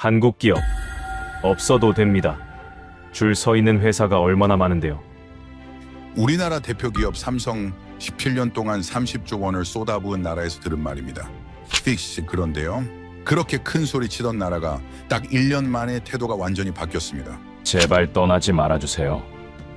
한국 기업 없어도 됩니다. 줄 서 있는 회사가 얼마나 많은데요. 우리나라 대표 기업 삼성 17년 동안 30조 원을 쏟아부은 나라에서 들은 말입니다. 픽시 그런데요. 그렇게 큰 소리 치던 나라가 딱 1년 만에 태도가 완전히 바뀌었습니다. 제발 떠나지 말아주세요.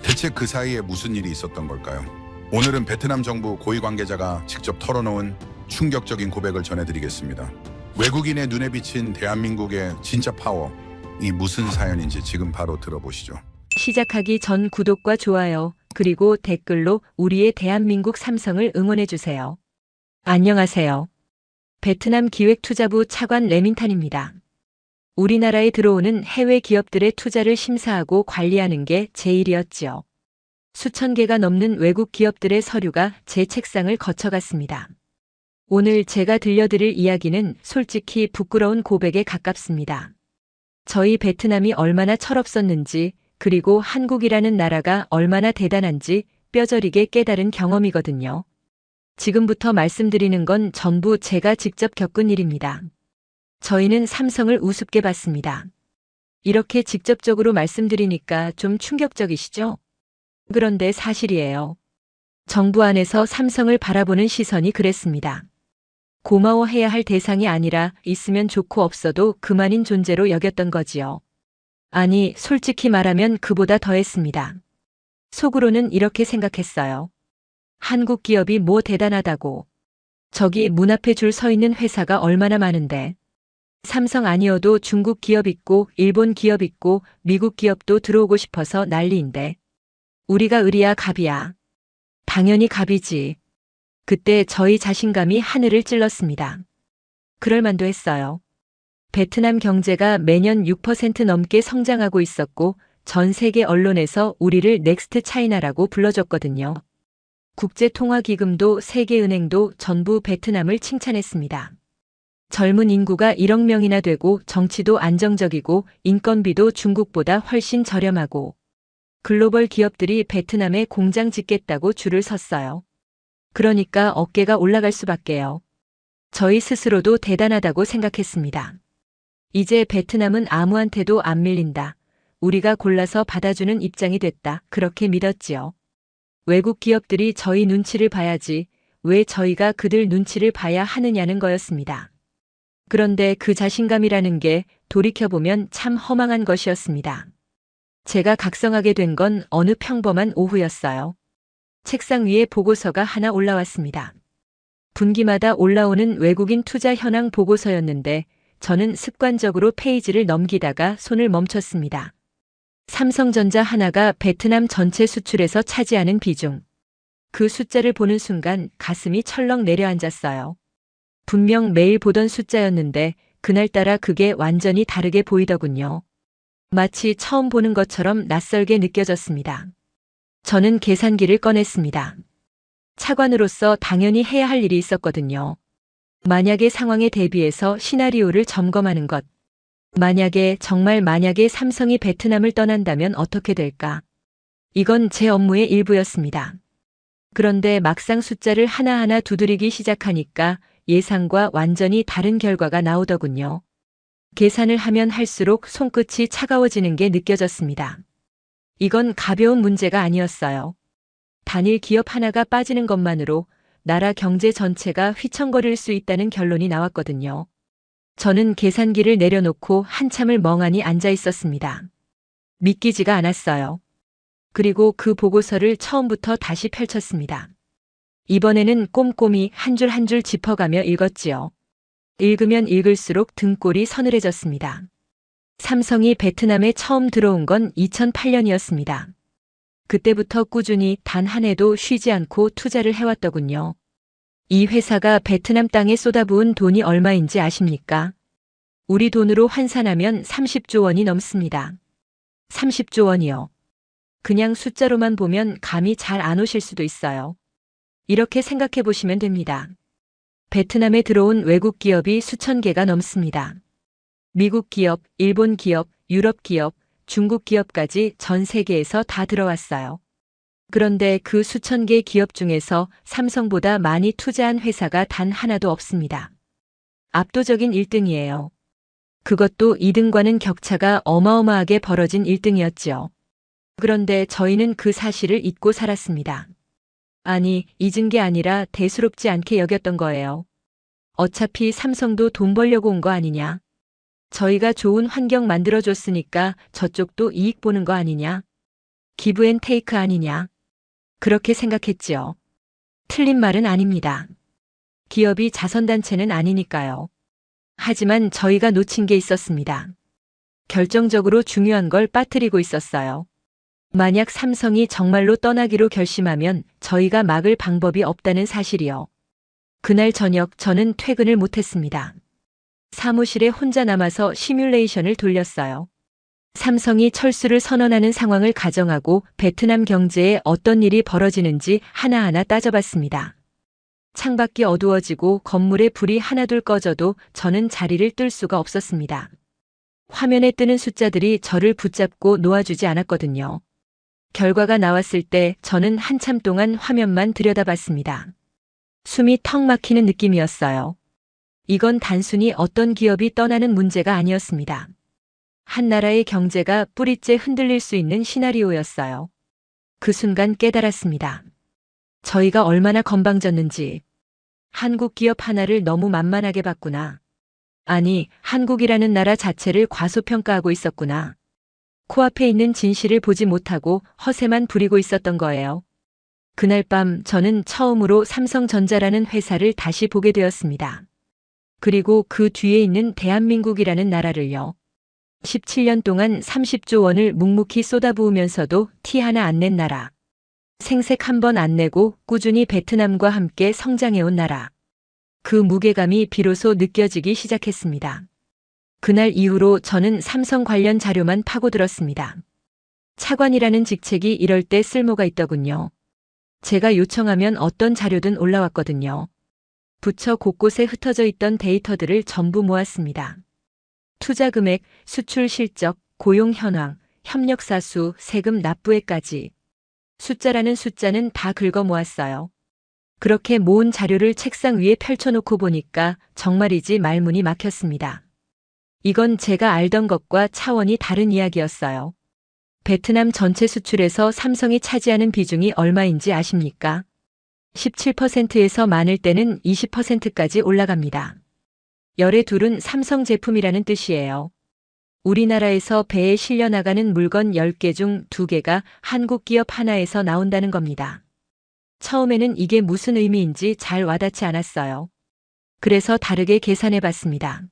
대체 그 사이에 무슨 일이 있었던 걸까요? 오늘은 베트남 정부 고위 관계자가 직접 털어놓은 충격적인 고백을 전해드리겠습니다. 외국인의 눈에 비친 대한민국의 진짜 파워, 이 무슨 사연인지 지금 바로 들어보시죠. 시작하기 전 구독과 좋아요, 그리고 댓글로 우리의 대한민국 삼성을 응원해주세요. 안녕하세요. 베트남 기획투자부 차관 레민탄입니다. 우리나라에 들어오는 해외 기업들의 투자를 심사하고 관리하는 게 제 일이었지요. 수천 개가 넘는 외국 기업들의 서류가 제 책상을 거쳐갔습니다. 오늘 제가 들려드릴 이야기는 솔직히 부끄러운 고백에 가깝습니다. 저희 베트남이 얼마나 철없었는지, 그리고 한국이라는 나라가 얼마나 대단한지 뼈저리게 깨달은 경험이거든요. 지금부터 말씀드리는 건 전부 제가 직접 겪은 일입니다. 저희는 삼성을 우습게 봤습니다. 이렇게 직접적으로 말씀드리니까 좀 충격적이시죠? 그런데 사실이에요. 정부 안에서 삼성을 바라보는 시선이 그랬습니다. 고마워해야 할 대상이 아니라 있으면 좋고 없어도 그만인 존재로 여겼던 거지요. 아니, 솔직히 말하면 그보다 더했습니다. 속으로는 이렇게 생각했어요. 한국 기업이 뭐 대단하다고. 저기 문 앞에 줄 서 있는 회사가 얼마나 많은데. 삼성 아니어도 중국 기업 있고 일본 기업 있고 미국 기업도 들어오고 싶어서 난리인데. 우리가 을이야 갑이야. 당연히 갑이지. 그때 저희 자신감이 하늘을 찔렀습니다. 그럴 만도 했어요. 베트남 경제가 매년 6% 넘게 성장하고 있었고 전 세계 언론에서 우리를 넥스트 차이나라고 불러줬거든요. 국제통화기금도 세계은행도 전부 베트남을 칭찬했습니다. 젊은 인구가 1억 명이나 되고 정치도 안정적이고 인건비도 중국보다 훨씬 저렴하고 글로벌 기업들이 베트남에 공장 짓겠다고 줄을 섰어요. 그러니까 어깨가 올라갈 수밖에요. 저희 스스로도 대단하다고 생각했습니다. 이제 베트남은 아무한테도 안 밀린다. 우리가 골라서 받아주는 입장이 됐다. 그렇게 믿었지요. 외국 기업들이 저희 눈치를 봐야지 왜 저희가 그들 눈치를 봐야 하느냐는 거였습니다. 그런데 그 자신감이라는 게 돌이켜보면 참 허망한 것이었습니다. 제가 각성하게 된 건 어느 평범한 오후였어요. 책상 위에 보고서가 하나 올라왔습니다. 분기마다 올라오는 외국인 투자 현황 보고서였는데 저는 습관적으로 페이지를 넘기다가 손을 멈췄습니다. 삼성전자 하나가 베트남 전체 수출에서 차지하는 비중. 그 숫자를 보는 순간 가슴이 철렁 내려앉았어요. 분명 매일 보던 숫자였는데 그날따라 그게 완전히 다르게 보이더군요. 마치 처음 보는 것처럼 낯설게 느껴졌습니다. 저는 계산기를 꺼냈습니다. 차관으로서 당연히 해야 할 일이 있었거든요. 만약의 상황에 대비해서 시나리오를 점검하는 것. 정말 만약에 삼성이 베트남을 떠난다면 어떻게 될까? 이건 제 업무의 일부였습니다. 그런데 막상 숫자를 하나하나 두드리기 시작하니까 예상과 완전히 다른 결과가 나오더군요. 계산을 하면 할수록 손끝이 차가워지는 게 느껴졌습니다. 이건 가벼운 문제가 아니었어요. 단일 기업 하나가 빠지는 것만으로 나라 경제 전체가 휘청거릴 수 있다는 결론이 나왔거든요. 저는 계산기를 내려놓고 한참을 멍하니 앉아 있었습니다. 믿기지가 않았어요. 그리고 그 보고서를 처음부터 다시 펼쳤습니다. 이번에는 꼼꼼히 한 줄 한 줄 짚어가며 읽었지요. 읽으면 읽을수록 등골이 서늘해졌습니다. 삼성이 베트남에 처음 들어온 건 2008년이었습니다. 그때부터 꾸준히 단 한 해도 쉬지 않고 투자를 해왔더군요. 이 회사가 베트남 땅에 쏟아부은 돈이 얼마인지 아십니까? 우리 돈으로 환산하면 30조 원이 넘습니다. 30조 원이요. 그냥 숫자로만 보면 감이 잘 안 오실 수도 있어요. 이렇게 생각해 보시면 됩니다. 베트남에 들어온 외국 기업이 수천 개가 넘습니다. 미국 기업, 일본 기업, 유럽 기업, 중국 기업까지 전 세계에서 다 들어왔어요. 그런데 그 수천 개 기업 중에서 삼성보다 많이 투자한 회사가 단 하나도 없습니다. 압도적인 1등이에요. 그것도 2등과는 격차가 어마어마하게 벌어진 1등이었지요. 그런데 저희는 그 사실을 잊고 살았습니다. 아니, 잊은 게 아니라 대수롭지 않게 여겼던 거예요. 어차피 삼성도 돈 벌려고 온 거 아니냐? 저희가 좋은 환경 만들어줬으니까 저쪽도 이익 보는 거 아니냐? 기브 앤 테이크 아니냐? 그렇게 생각했지요. 틀린 말은 아닙니다. 기업이 자선단체는 아니니까요. 하지만 저희가 놓친 게 있었습니다. 결정적으로 중요한 걸 빠뜨리고 있었어요. 만약 삼성이 정말로 떠나기로 결심하면 저희가 막을 방법이 없다는 사실이요. 그날 저녁 저는 퇴근을 못했습니다. 사무실에 혼자 남아서 시뮬레이션을 돌렸어요. 삼성이 철수를 선언하는 상황을 가정하고 베트남 경제에 어떤 일이 벌어지는지 하나하나 따져봤습니다. 창밖이 어두워지고 건물에 불이 하나둘 꺼져도 저는 자리를 뜰 수가 없었습니다. 화면에 뜨는 숫자들이 저를 붙잡고 놓아주지 않았거든요. 결과가 나왔을 때 저는 한참 동안 화면만 들여다봤습니다. 숨이 턱 막히는 느낌이었어요. 이건 단순히 어떤 기업이 떠나는 문제가 아니었습니다. 한 나라의 경제가 뿌리째 흔들릴 수 있는 시나리오였어요. 그 순간 깨달았습니다. 저희가 얼마나 건방졌는지. 한국 기업 하나를 너무 만만하게 봤구나. 아니, 한국이라는 나라 자체를 과소평가하고 있었구나. 코앞에 있는 진실을 보지 못하고 허세만 부리고 있었던 거예요. 그날 밤 저는 처음으로 삼성전자라는 회사를 다시 보게 되었습니다. 그리고 그 뒤에 있는 대한민국이라는 나라를요. 17년 동안 30조 원을 묵묵히 쏟아부으면서도 티 하나 안 낸 나라. 생색 한 번 안 내고 꾸준히 베트남과 함께 성장해온 나라. 그 무게감이 비로소 느껴지기 시작했습니다. 그날 이후로 저는 삼성 관련 자료만 파고들었습니다. 차관이라는 직책이 이럴 때 쓸모가 있더군요. 제가 요청하면 어떤 자료든 올라왔거든요. 부처 곳곳에 흩어져 있던 데이터들을 전부 모았습니다. 투자 금액, 수출 실적, 고용 현황, 협력 사수, 세금 납부액까지. 숫자라는 숫자는 다 긁어 모았어요. 그렇게 모은 자료를 책상 위에 펼쳐놓고 보니까 정말이지 말문이 막혔습니다. 이건 제가 알던 것과 차원이 다른 이야기였어요. 베트남 전체 수출에서 삼성이 차지하는 비중이 얼마인지 아십니까? 17%에서 많을 때는 20%까지 올라갑니다. 열의 둘은 삼성 제품이라는 뜻이에요. 우리나라에서 배에 실려 나가는 물건 10개 중 2개가 한국 기업 하나에서 나온다는 겁니다. 처음에는 이게 무슨 의미인지 잘 와닿지 않았어요. 그래서 다르게 계산해 봤습니다.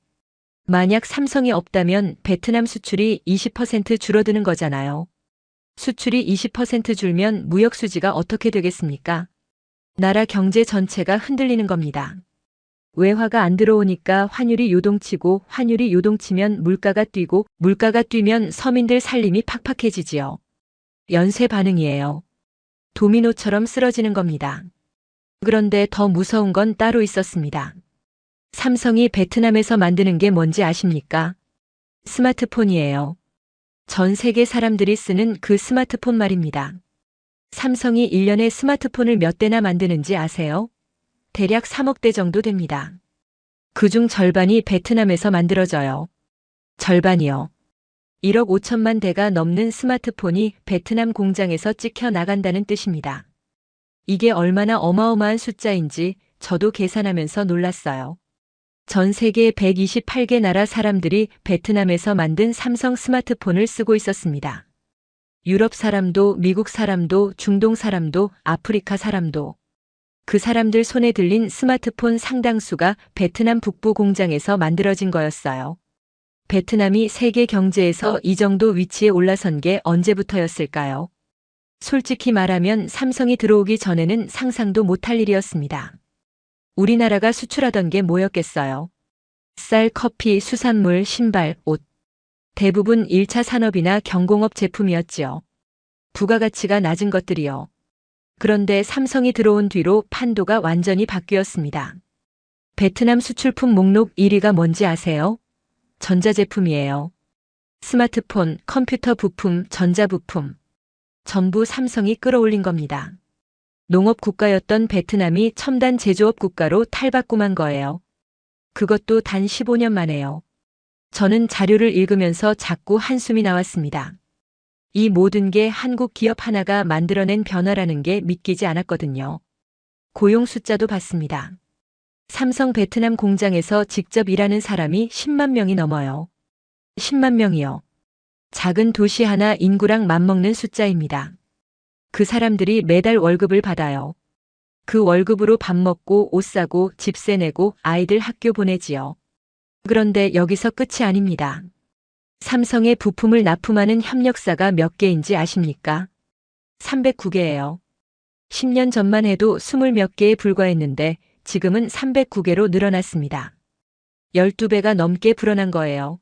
만약 삼성이 없다면 베트남 수출이 20% 줄어드는 거잖아요. 수출이 20% 줄면 무역 수지가 어떻게 되겠습니까? 나라 경제 전체가 흔들리는 겁니다. 외화가 안 들어오니까 환율이 요동치고 환율이 요동치면 물가가 뛰고 물가가 뛰면 서민들 살림이 팍팍해지지요. 연쇄 반응이에요. 도미노처럼 쓰러지는 겁니다. 그런데 더 무서운 건 따로 있었습니다. 삼성이 베트남에서 만드는 게 뭔지 아십니까? 스마트폰이에요. 전 세계 사람들이 쓰는 그 스마트폰 말입니다. 삼성이 1년에 스마트폰을 몇 대나 만드는지 아세요? 대략 3억 대 정도 됩니다. 그중 절반이 베트남에서 만들어져요. 절반이요. 1억 5천만 대가 넘는 스마트폰이 베트남 공장에서 찍혀 나간다는 뜻입니다. 이게 얼마나 어마어마한 숫자인지 저도 계산하면서 놀랐어요. 전 세계 128개 나라 사람들이 베트남에서 만든 삼성 스마트폰을 쓰고 있었습니다. 유럽 사람도, 미국 사람도, 중동 사람도, 아프리카 사람도. 그 사람들 손에 들린 스마트폰 상당수가 베트남 북부 공장에서 만들어진 거였어요. 베트남이 세계 경제에서 이 정도 위치에 올라선 게 언제부터였을까요? 솔직히 말하면 삼성이 들어오기 전에는 상상도 못할 일이었습니다. 우리나라가 수출하던 게 뭐였겠어요? 쌀, 커피, 수산물, 신발, 옷. 대부분 1차 산업이나 경공업 제품이었지요. 부가가치가 낮은 것들이요. 그런데 삼성이 들어온 뒤로 판도가 완전히 바뀌었습니다. 베트남 수출품 목록 1위가 뭔지 아세요? 전자제품이에요. 스마트폰, 컴퓨터 부품, 전자부품. 전부 삼성이 끌어올린 겁니다. 농업 국가였던 베트남이 첨단 제조업 국가로 탈바꿈한 거예요. 그것도 단 15년 만에요. 저는 자료를 읽으면서 자꾸 한숨이 나왔습니다. 이 모든 게 한국 기업 하나가 만들어낸 변화라는 게 믿기지 않았거든요. 고용 숫자도 봤습니다. 삼성 베트남 공장에서 직접 일하는 사람이 10만 명이 넘어요. 10만 명이요. 작은 도시 하나 인구랑 맞먹는 숫자입니다. 그 사람들이 매달 월급을 받아요. 그 월급으로 밥 먹고 옷 사고 집세 내고 아이들 학교 보내지요. 그런데 여기서 끝이 아닙니다. 삼성의 부품을 납품하는 협력사가 몇 개인지 아십니까? 309개예요. 10년 전만 해도 20몇 개에 불과했는데 지금은 309개로 늘어났습니다. 12배가 넘게 불어난 거예요.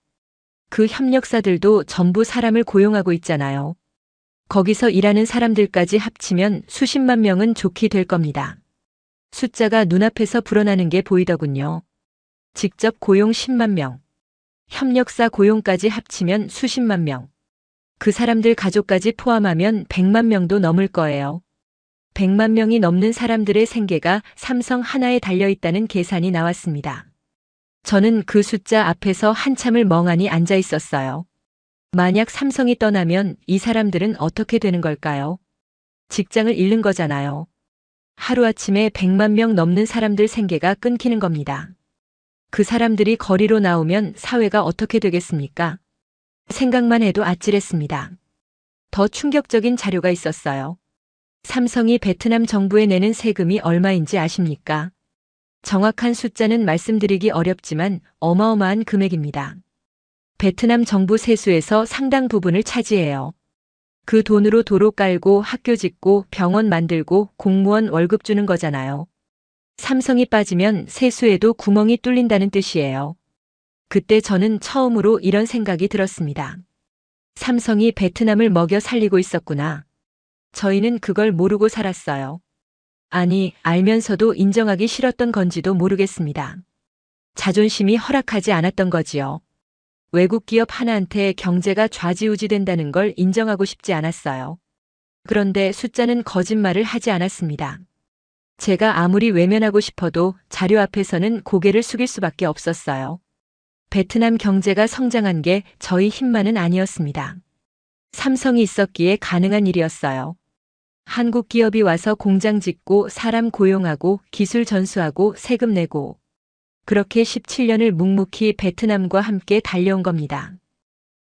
그 협력사들도 전부 사람을 고용하고 있잖아요. 거기서 일하는 사람들까지 합치면 수십만 명은 좋게 될 겁니다. 숫자가 눈앞에서 불어나는 게 보이더군요. 직접 고용 10만 명, 협력사 고용까지 합치면 수십만 명. 그 사람들 가족까지 포함하면 100만 명도 넘을 거예요. 100만 명이 넘는 사람들의 생계가 삼성 하나에 달려있다는 계산이 나왔습니다. 저는 그 숫자 앞에서 한참을 멍하니 앉아 있었어요. 만약 삼성이 떠나면 이 사람들은 어떻게 되는 걸까요? 직장을 잃는 거잖아요. 하루아침에 100만 명 넘는 사람들 생계가 끊기는 겁니다. 그 사람들이 거리로 나오면 사회가 어떻게 되겠습니까? 생각만 해도 아찔했습니다. 더 충격적인 자료가 있었어요. 삼성이 베트남 정부에 내는 세금이 얼마인지 아십니까? 정확한 숫자는 말씀드리기 어렵지만 어마어마한 금액입니다. 베트남 정부 세수에서 상당 부분을 차지해요. 그 돈으로 도로 깔고 학교 짓고 병원 만들고 공무원 월급 주는 거잖아요. 삼성이 빠지면 세수에도 구멍이 뚫린다는 뜻이에요. 그때 저는 처음으로 이런 생각이 들었습니다. 삼성이 베트남을 먹여 살리고 있었구나. 저희는 그걸 모르고 살았어요. 아니, 알면서도 인정하기 싫었던 건지도 모르겠습니다. 자존심이 허락하지 않았던 거지요. 외국 기업 하나한테 경제가 좌지우지된다는 걸 인정하고 싶지 않았어요. 그런데 숫자는 거짓말을 하지 않았습니다. 제가 아무리 외면하고 싶어도 자료 앞에서는 고개를 숙일 수밖에 없었어요. 베트남 경제가 성장한 게 저희 힘만은 아니었습니다. 삼성이 있었기에 가능한 일이었어요. 한국 기업이 와서 공장 짓고 사람 고용하고 기술 전수하고 세금 내고 그렇게 17년을 묵묵히 베트남과 함께 달려온 겁니다.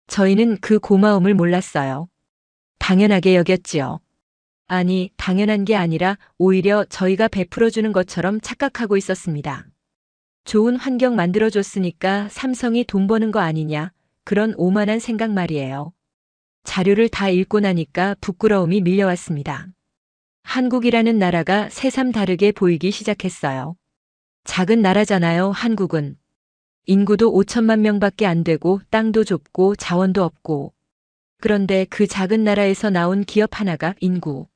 저희는 그 고마움을 몰랐어요. 당연하게 여겼지요. 아니, 당연한 게 아니라 오히려 저희가 베풀어주는 것처럼 착각하고 있었습니다. 좋은 환경 만들어줬으니까 삼성이 돈 버는 거 아니냐, 그런 오만한 생각 말이에요. 자료를 다 읽고 나니까 부끄러움이 밀려왔습니다. 한국이라는 나라가 새삼 다르게 보이기 시작했어요. 작은 나라잖아요, 한국은. 인구도 5천만 명밖에 안 되고 땅도 좁고 자원도 없고. 그런데 그 작은 나라에서 나온 기업 하나가 인구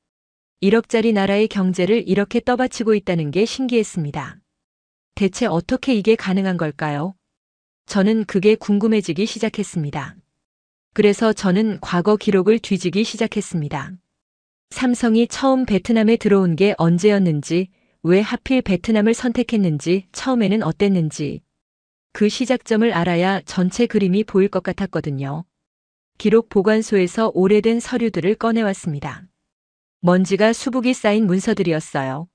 1억짜리 나라의 경제를 이렇게 떠받치고 있다는 게 신기했습니다. 대체 어떻게 이게 가능한 걸까요? 저는 그게 궁금해지기 시작했습니다. 그래서 저는 과거 기록을 뒤지기 시작했습니다. 삼성이 처음 베트남에 들어온 게 언제였는지, 왜 하필 베트남을 선택했는지, 처음에는 어땠는지. 그 시작점을 알아야 전체 그림이 보일 것 같았거든요. 기록 보관소에서 오래된 서류들을 꺼내왔습니다. 먼지가 수북이 쌓인 문서들이었어요.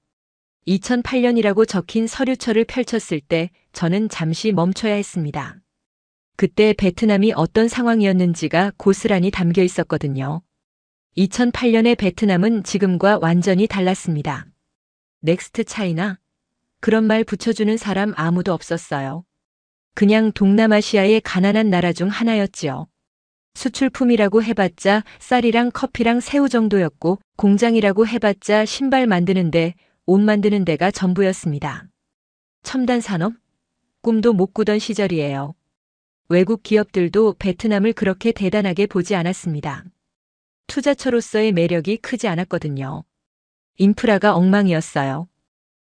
2008년이라고 적힌 서류철을 펼쳤을 때 저는 잠시 멈춰야 했습니다. 그때 베트남이 어떤 상황이었는지가 고스란히 담겨 있었거든요. 2008년의 베트남은 지금과 완전히 달랐습니다. 넥스트 차이나? 그런 말 붙여주는 사람 아무도 없었어요. 그냥 동남아시아의 가난한 나라 중 하나였지요. 수출품이라고 해봤자 쌀이랑 커피랑 새우 정도였고 공장이라고 해봤자 신발 만드는데 옷 만드는 데가 전부였습니다. 첨단 산업? 꿈도 못 꾸던 시절이에요. 외국 기업들도 베트남을 그렇게 대단하게 보지 않았습니다. 투자처로서의 매력이 크지 않았거든요. 인프라가 엉망이었어요.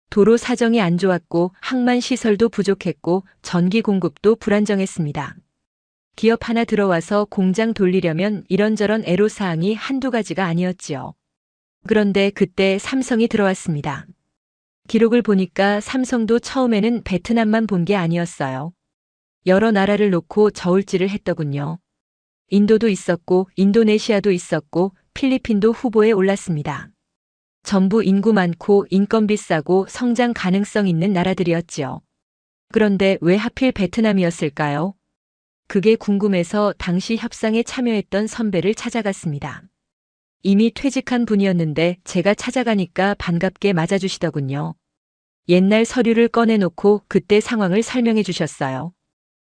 도로 사정이 안 좋았고 항만 시설도 부족했고 전기 공급도 불안정했습니다. 기업 하나 들어와서 공장 돌리려면 이런저런 애로사항이 한두 가지가 아니었지요. 그런데 그때 삼성이 들어왔습니다. 기록을 보니까 삼성도 처음에는 베트남만 본 게 아니었어요. 여러 나라를 놓고 저울질을 했더군요. 인도도 있었고, 인도네시아도 있었고, 필리핀도 후보에 올랐습니다. 전부 인구 많고 인건비 싸고 성장 가능성 있는 나라들이었지요. 그런데 왜 하필 베트남이었을까요? 그게 궁금해서 당시 협상에 참여했던 선배를 찾아갔습니다. 이미 퇴직한 분이었는데 제가 찾아가니까 반갑게 맞아주시더군요. 옛날 서류를 꺼내놓고 그때 상황을 설명해 주셨어요.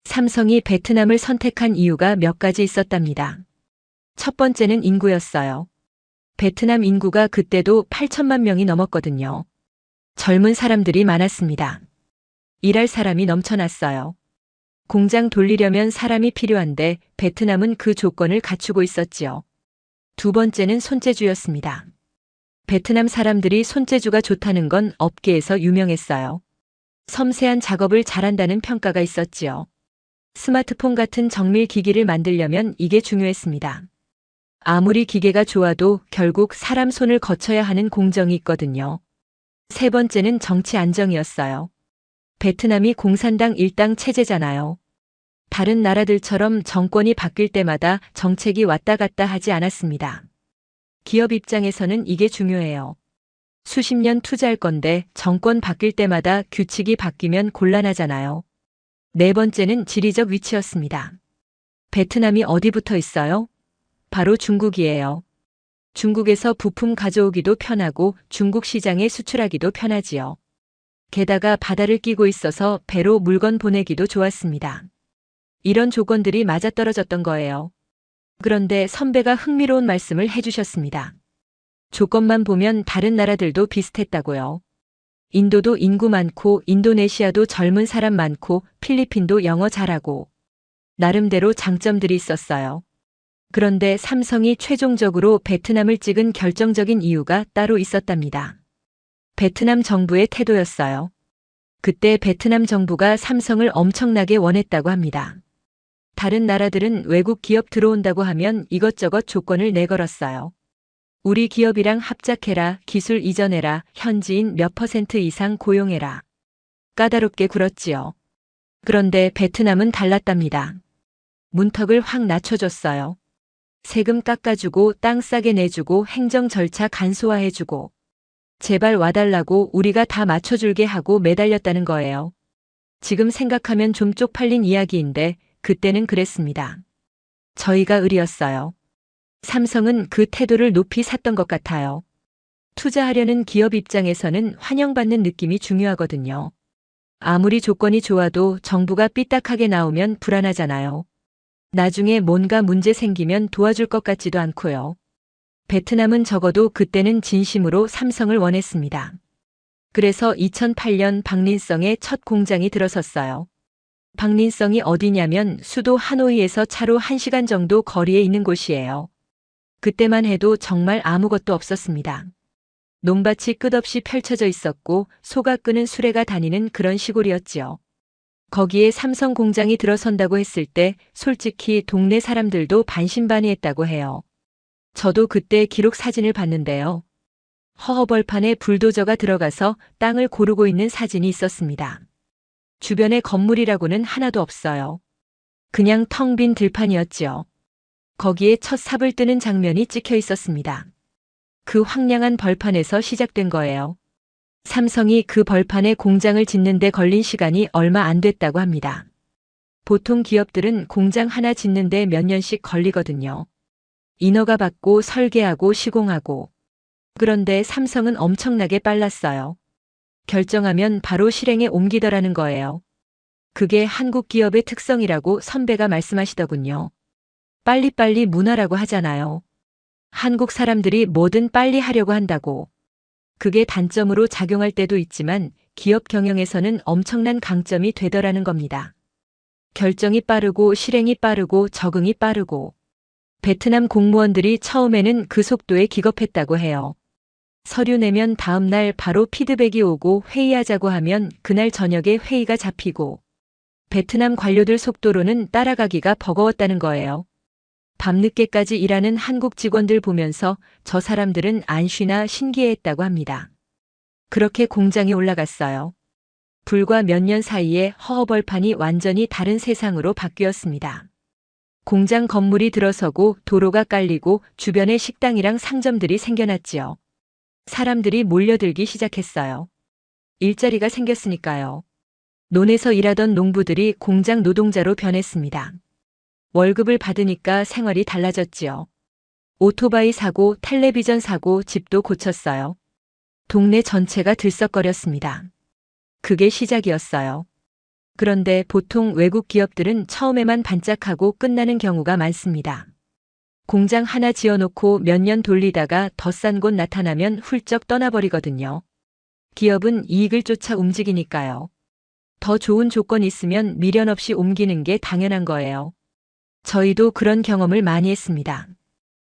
삼성이 베트남을 선택한 이유가 몇 가지 있었답니다. 첫 번째는 인구였어요. 베트남 인구가 그때도 8천만 명이 넘었거든요. 젊은 사람들이 많았습니다. 일할 사람이 넘쳐났어요. 공장 돌리려면 사람이 필요한데 베트남은 그 조건을 갖추고 있었지요. 두 번째는 손재주였습니다. 베트남 사람들이 손재주가 좋다는 건 업계에서 유명했어요. 섬세한 작업을 잘한다는 평가가 있었지요. 스마트폰 같은 정밀 기기를 만들려면 이게 중요했습니다. 아무리 기계가 좋아도 결국 사람 손을 거쳐야 하는 공정이 있거든요. 세 번째는 정치 안정이었어요. 베트남이 공산당 일당 체제잖아요. 다른 나라들처럼 정권이 바뀔 때마다 정책이 왔다 갔다 하지 않았습니다. 기업 입장에서는 이게 중요해요. 수십 년 투자할 건데 정권 바뀔 때마다 규칙이 바뀌면 곤란하잖아요. 네 번째는 지리적 위치였습니다. 베트남이 어디 붙어 있어요? 바로 중국이에요. 중국에서 부품 가져오기도 편하고 중국 시장에 수출하기도 편하지요. 게다가 바다를 끼고 있어서 배로 물건 보내기도 좋았습니다. 이런 조건들이 맞아떨어졌던 거예요. 그런데 선배가 흥미로운 말씀을 해주셨습니다. 조건만 보면 다른 나라들도 비슷했다고요. 인도도 인구 많고 인도네시아도 젊은 사람 많고 필리핀도 영어 잘하고 나름대로 장점들이 있었어요. 그런데 삼성이 최종적으로 베트남을 찍은 결정적인 이유가 따로 있었답니다. 베트남 정부의 태도였어요. 그때 베트남 정부가 삼성을 엄청나게 원했다고 합니다. 다른 나라들은 외국 기업 들어온다고 하면 이것저것 조건을 내걸었어요. 우리 기업이랑 합작해라, 기술 이전해라, 현지인 몇 % 이상 고용해라. 까다롭게 굴었지요. 그런데 베트남은 달랐답니다. 문턱을 확 낮춰줬어요. 세금 깎아주고 땅 싸게 내주고 행정 절차 간소화해주고 제발 와달라고 우리가 다 맞춰줄게 하고 매달렸다는 거예요. 지금 생각하면 좀 쪽팔린 이야기인데 그때는 그랬습니다. 저희가 을이었어요. 삼성은 그 태도를 높이 샀던 것 같아요. 투자하려는 기업 입장에서는 환영받는 느낌이 중요하거든요. 아무리 조건이 좋아도 정부가 삐딱하게 나오면 불안하잖아요. 나중에 뭔가 문제 생기면 도와줄 것 같지도 않고요. 베트남은 적어도 그때는 진심으로 삼성을 원했습니다. 그래서 2008년 박린성에 첫 공장이 들어섰어요. 박린성이 어디냐면 수도 하노이에서 차로 1시간 정도 거리에 있는 곳이에요. 그때만 해도 정말 아무것도 없었습니다. 논밭이 끝없이 펼쳐져 있었고 소가 끄는 수레가 다니는 그런 시골이었지요. 거기에 삼성 공장이 들어선다고 했을 때 솔직히 동네 사람들도 반신반의했다고 해요. 저도 그때 기록 사진을 봤는데요. 허허벌판에 불도저가 들어가서 땅을 고르고 있는 사진이 있었습니다. 주변에 건물이라고는 하나도 없어요. 그냥 텅 빈 들판이었지요. 거기에 첫 삽을 뜨는 장면이 찍혀 있었습니다. 그 황량한 벌판에서 시작된 거예요. 삼성이 그 벌판에 공장을 짓는 데 걸린 시간이 얼마 안 됐다고 합니다. 보통 기업들은 공장 하나 짓는 데 몇 년씩 걸리거든요. 인허가 받고 설계하고 시공하고. 그런데 삼성은 엄청나게 빨랐어요. 결정하면 바로 실행에 옮기더라는 거예요. 그게 한국 기업의 특성이라고 선배가 말씀하시더군요. 빨리빨리 문화라고 하잖아요. 한국 사람들이 뭐든 빨리 하려고 한다고. 그게 단점으로 작용할 때도 있지만 기업 경영에서는 엄청난 강점이 되더라는 겁니다. 결정이 빠르고 실행이 빠르고 적응이 빠르고. 베트남 공무원들이 처음에는 그 속도에 기겁했다고 해요. 서류 내면 다음 날 바로 피드백이 오고 회의하자고 하면 그날 저녁에 회의가 잡히고. 베트남 관료들 속도로는 따라가기가 버거웠다는 거예요. 밤늦게까지 일하는 한국 직원들 보면서 저 사람들은 안 쉬나 신기해했다고 합니다. 그렇게 공장이 올라갔어요. 불과 몇 년 사이에 허허벌판이 완전히 다른 세상으로 바뀌었습니다. 공장 건물이 들어서고 도로가 깔리고 주변에 식당이랑 상점들이 생겨났지요. 사람들이 몰려들기 시작했어요. 일자리가 생겼으니까요. 논에서 일하던 농부들이 공장 노동자로 변했습니다. 월급을 받으니까 생활이 달라졌지요. 오토바이 사고, 텔레비전 사고, 집도 고쳤어요. 동네 전체가 들썩거렸습니다. 그게 시작이었어요. 그런데 보통 외국 기업들은 처음에만 반짝하고 끝나는 경우가 많습니다. 공장 하나 지어놓고 몇 년 돌리다가 더 싼 곳 나타나면 훌쩍 떠나버리거든요. 기업은 이익을 쫓아 움직이니까요. 더 좋은 조건이 있으면 미련 없이 옮기는 게 당연한 거예요. 저희도 그런 경험을 많이 했습니다.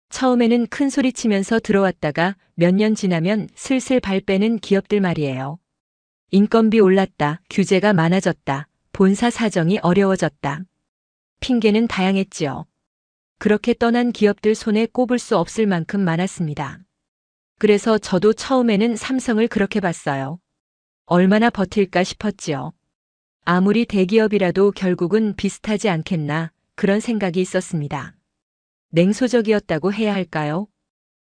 처음에는 큰 소리 치면서 들어왔다가 몇 년 지나면 슬슬 발 빼는 기업들 말이에요. 인건비 올랐다, 규제가 많아졌다, 본사 사정이 어려워졌다. 핑계는 다양했지요. 그렇게 떠난 기업들 손에 꼽을 수 없을 만큼 많았습니다. 그래서 저도 처음에는 삼성을 그렇게 봤어요. 얼마나 버틸까 싶었지요. 아무리 대기업이라도 결국은 비슷하지 않겠나 그런 생각이 있었습니다. 냉소적이었다고 해야 할까요?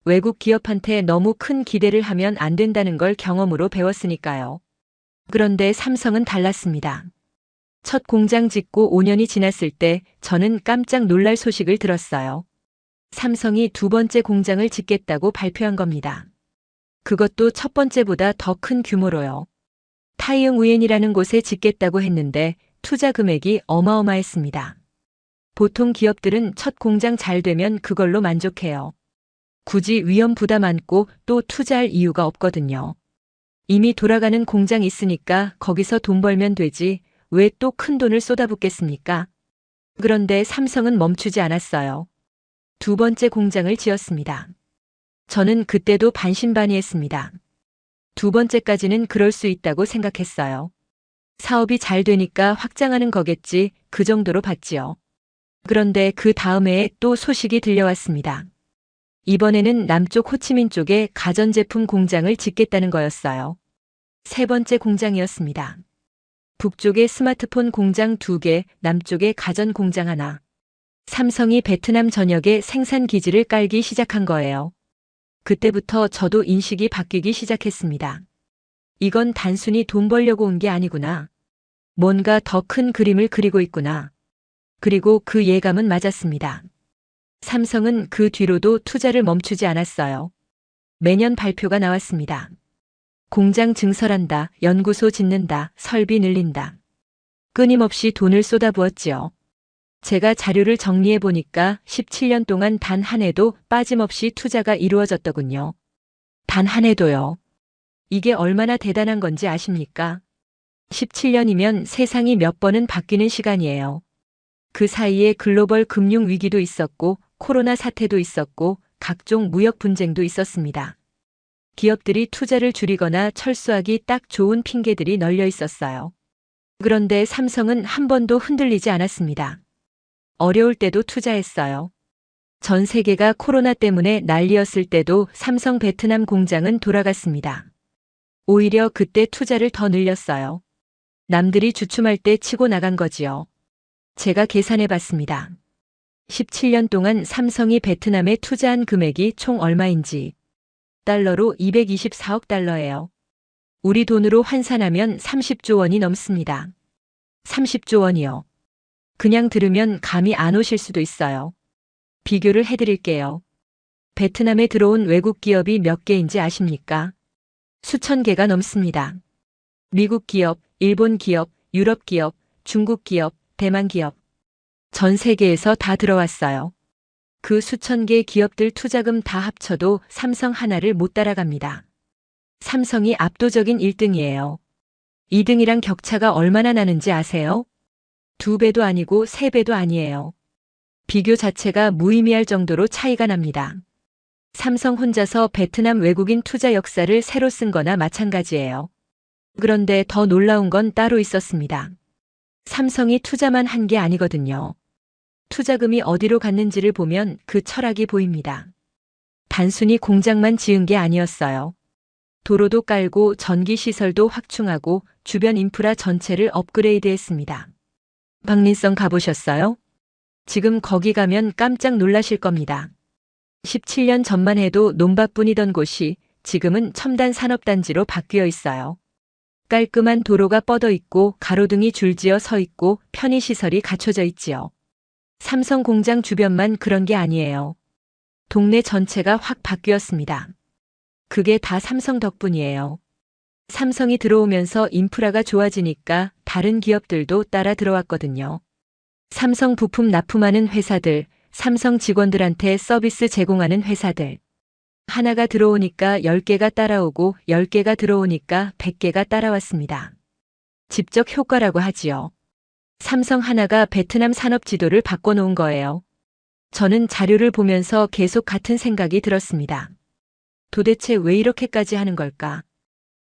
외국 기업한테 너무 큰 기대를 하면 안 된다는 걸 경험으로 배웠으니까요. 그런데 삼성은 달랐습니다. 첫 공장 짓고 5년이 지났을 때 저는 깜짝 놀랄 소식을 들었어요. 삼성이 두 번째 공장을 짓겠다고 발표한 겁니다. 그것도 첫 번째보다 더 큰 규모로요. 타이응 우엔이라는 곳에 짓겠다고 했는데 투자 금액이 어마어마했습니다. 보통 기업들은 첫 공장 잘 되면 그걸로 만족해요. 굳이 위험 부담 안고 또 투자할 이유가 없거든요. 이미 돌아가는 공장 있으니까 거기서 돈 벌면 되지 왜 또 큰 돈을 쏟아붓겠습니까? 그런데 삼성은 멈추지 않았어요. 두 번째 공장을 지었습니다. 저는 그때도 반신반의했습니다. 두 번째까지는 그럴 수 있다고 생각했어요. 사업이 잘 되니까 확장하는 거겠지 그 정도로 봤지요. 그런데 그 다음 해에 또 소식이 들려왔습니다. 이번에는 남쪽 호치민 쪽에 가전제품 공장을 짓겠다는 거였어요. 세 번째 공장이었습니다. 북쪽에 스마트폰 공장 2개, 남쪽에 가전 공장 하나. 삼성이 베트남 전역에 생산 기지를 깔기 시작한 거예요. 그때부터 저도 인식이 바뀌기 시작했습니다. 이건 단순히 돈 벌려고 온 게 아니구나. 뭔가 더 큰 그림을 그리고 있구나. 그리고 그 예감은 맞았습니다. 삼성은 그 뒤로도 투자를 멈추지 않았어요. 매년 발표가 나왔습니다. 공장 증설한다, 연구소 짓는다, 설비 늘린다. 끊임없이 돈을 쏟아부었지요. 제가 자료를 정리해 보니까 17년 동안 단 한 해도 빠짐없이 투자가 이루어졌더군요. 단 한 해도요. 이게 얼마나 대단한 건지 아십니까? 17년이면 세상이 몇 번은 바뀌는 시간이에요. 그 사이에 글로벌 금융 위기도 있었고 코로나 사태도 있었고 각종 무역 분쟁도 있었습니다. 기업들이 투자를 줄이거나 철수하기 딱 좋은 핑계들이 널려 있었어요. 그런데 삼성은 한 번도 흔들리지 않았습니다. 어려울 때도 투자했어요. 전 세계가 코로나 때문에 난리였을 때도 삼성 베트남 공장은 돌아갔습니다. 오히려 그때 투자를 더 늘렸어요. 남들이 주춤할 때 치고 나간 거지요. 제가 계산해 봤습니다. 17년 동안 삼성이 베트남에 투자한 금액이 총 얼마인지. 달러로 224억 달러예요. 우리 돈으로 환산하면 30조 원이 넘습니다. 30조 원이요. 그냥 들으면 감이 안 오실 수도 있어요. 비교를 해드릴게요. 베트남에 들어온 외국 기업이 몇 개인지 아십니까? 수천 개가 넘습니다. 미국 기업, 일본 기업, 유럽 기업, 중국 기업, 대만 기업. 전 세계에서 다 들어왔어요. 그 수천 개 기업들 투자금 다 합쳐도 삼성 하나를 못 따라갑니다. 삼성이 압도적인 1등이에요. 2등이랑 격차가 얼마나 나는지 아세요? 2배도 아니고 3배도 아니에요. 비교 자체가 무의미할 정도로 차이가 납니다. 삼성 혼자서 베트남 외국인 투자 역사를 새로 쓴 거나 마찬가지예요. 그런데 더 놀라운 건 따로 있었습니다. 삼성이 투자만 한 게 아니거든요. 투자금이 어디로 갔는지를 보면 그 철학이 보입니다. 단순히 공장만 지은 게 아니었어요. 도로도 깔고 전기 시설도 확충하고 주변 인프라 전체를 업그레이드했습니다. 박린성 가보셨어요? 지금 거기 가면 깜짝 놀라실 겁니다. 17년 전만 해도 논밭뿐이던 곳이 지금은 첨단 산업단지로 바뀌어 있어요. 깔끔한 도로가 뻗어 있고 가로등이 줄지어 서 있고 편의시설이 갖춰져 있지요. 삼성 공장 주변만 그런 게 아니에요. 동네 전체가 확 바뀌었습니다. 그게 다 삼성 덕분이에요. 삼성이 들어오면서 인프라가 좋아지니까 다른 기업들도 따라 들어왔거든요. 삼성 부품 납품하는 회사들, 삼성 직원들한테 서비스 제공하는 회사들. 하나가 들어오니까 10개가 따라오고 10개가 들어오니까 100개가 따라왔습니다. 직접 효과라고 하지요. 삼성 하나가 베트남 산업 지도를 바꿔놓은 거예요. 저는 자료를 보면서 계속 같은 생각이 들었습니다. 도대체 왜 이렇게까지 하는 걸까?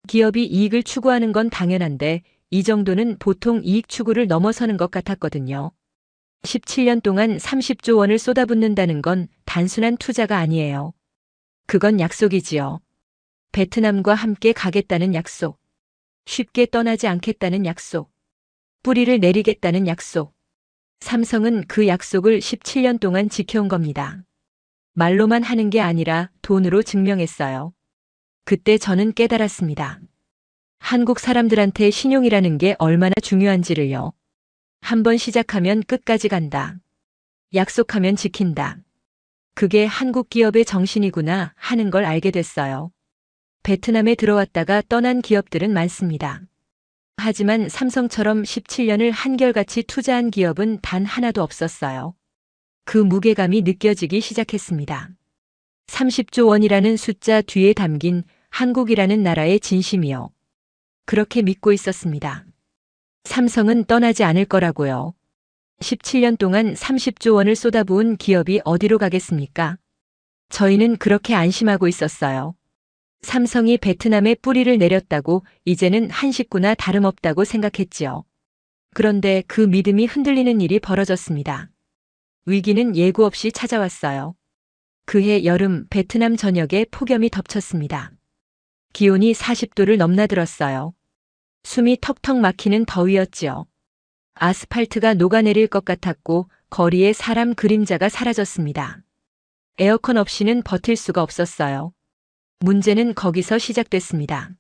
기업이 이익을 추구하는 건 당연한데 이 정도는 보통 이익 추구를 넘어서는 것 같았거든요. 17년 동안 30조 원을 쏟아붓는다는 건 단순한 투자가 아니에요. 그건 약속이지요. 베트남과 함께 가겠다는 약속. 쉽게 떠나지 않겠다는 약속. 뿌리를 내리겠다는 약속. 삼성은 그 약속을 17년 동안 지켜온 겁니다. 말로만 하는 게 아니라 돈으로 증명했어요. 그때 저는 깨달았습니다. 한국 사람들한테 신용이라는 게 얼마나 중요한지를요. 한번 시작하면 끝까지 간다. 약속하면 지킨다. 그게 한국 기업의 정신이구나 하는 걸 알게 됐어요. 베트남에 들어왔다가 떠난 기업들은 많습니다. 하지만 삼성처럼 17년을 한결같이 투자한 기업은 단 하나도 없었어요. 그 무게감이 느껴지기 시작했습니다. 30조 원이라는 숫자 뒤에 담긴 한국이라는 나라의 진심이요. 그렇게 믿고 있었습니다. 삼성은 떠나지 않을 거라고요. 17년 동안 30조 원을 쏟아부은 기업이 어디로 가겠습니까? 저희는 그렇게 안심하고 있었어요. 삼성이 베트남에 뿌리를 내렸다고 이제는 한 식구나 다름없다고 생각했지요. 그런데 그 믿음이 흔들리는 일이 벌어졌습니다. 위기는 예고 없이 찾아왔어요. 그해 여름 베트남 전역에 폭염이 덮쳤습니다. 기온이 40도를 넘나들었어요. 숨이 턱턱 막히는 더위였지요. 아스팔트가 녹아내릴 것 같았고 거리에 사람 그림자가 사라졌습니다. 에어컨 없이는 버틸 수가 없었어요. 문제는 거기서 시작됐습니다.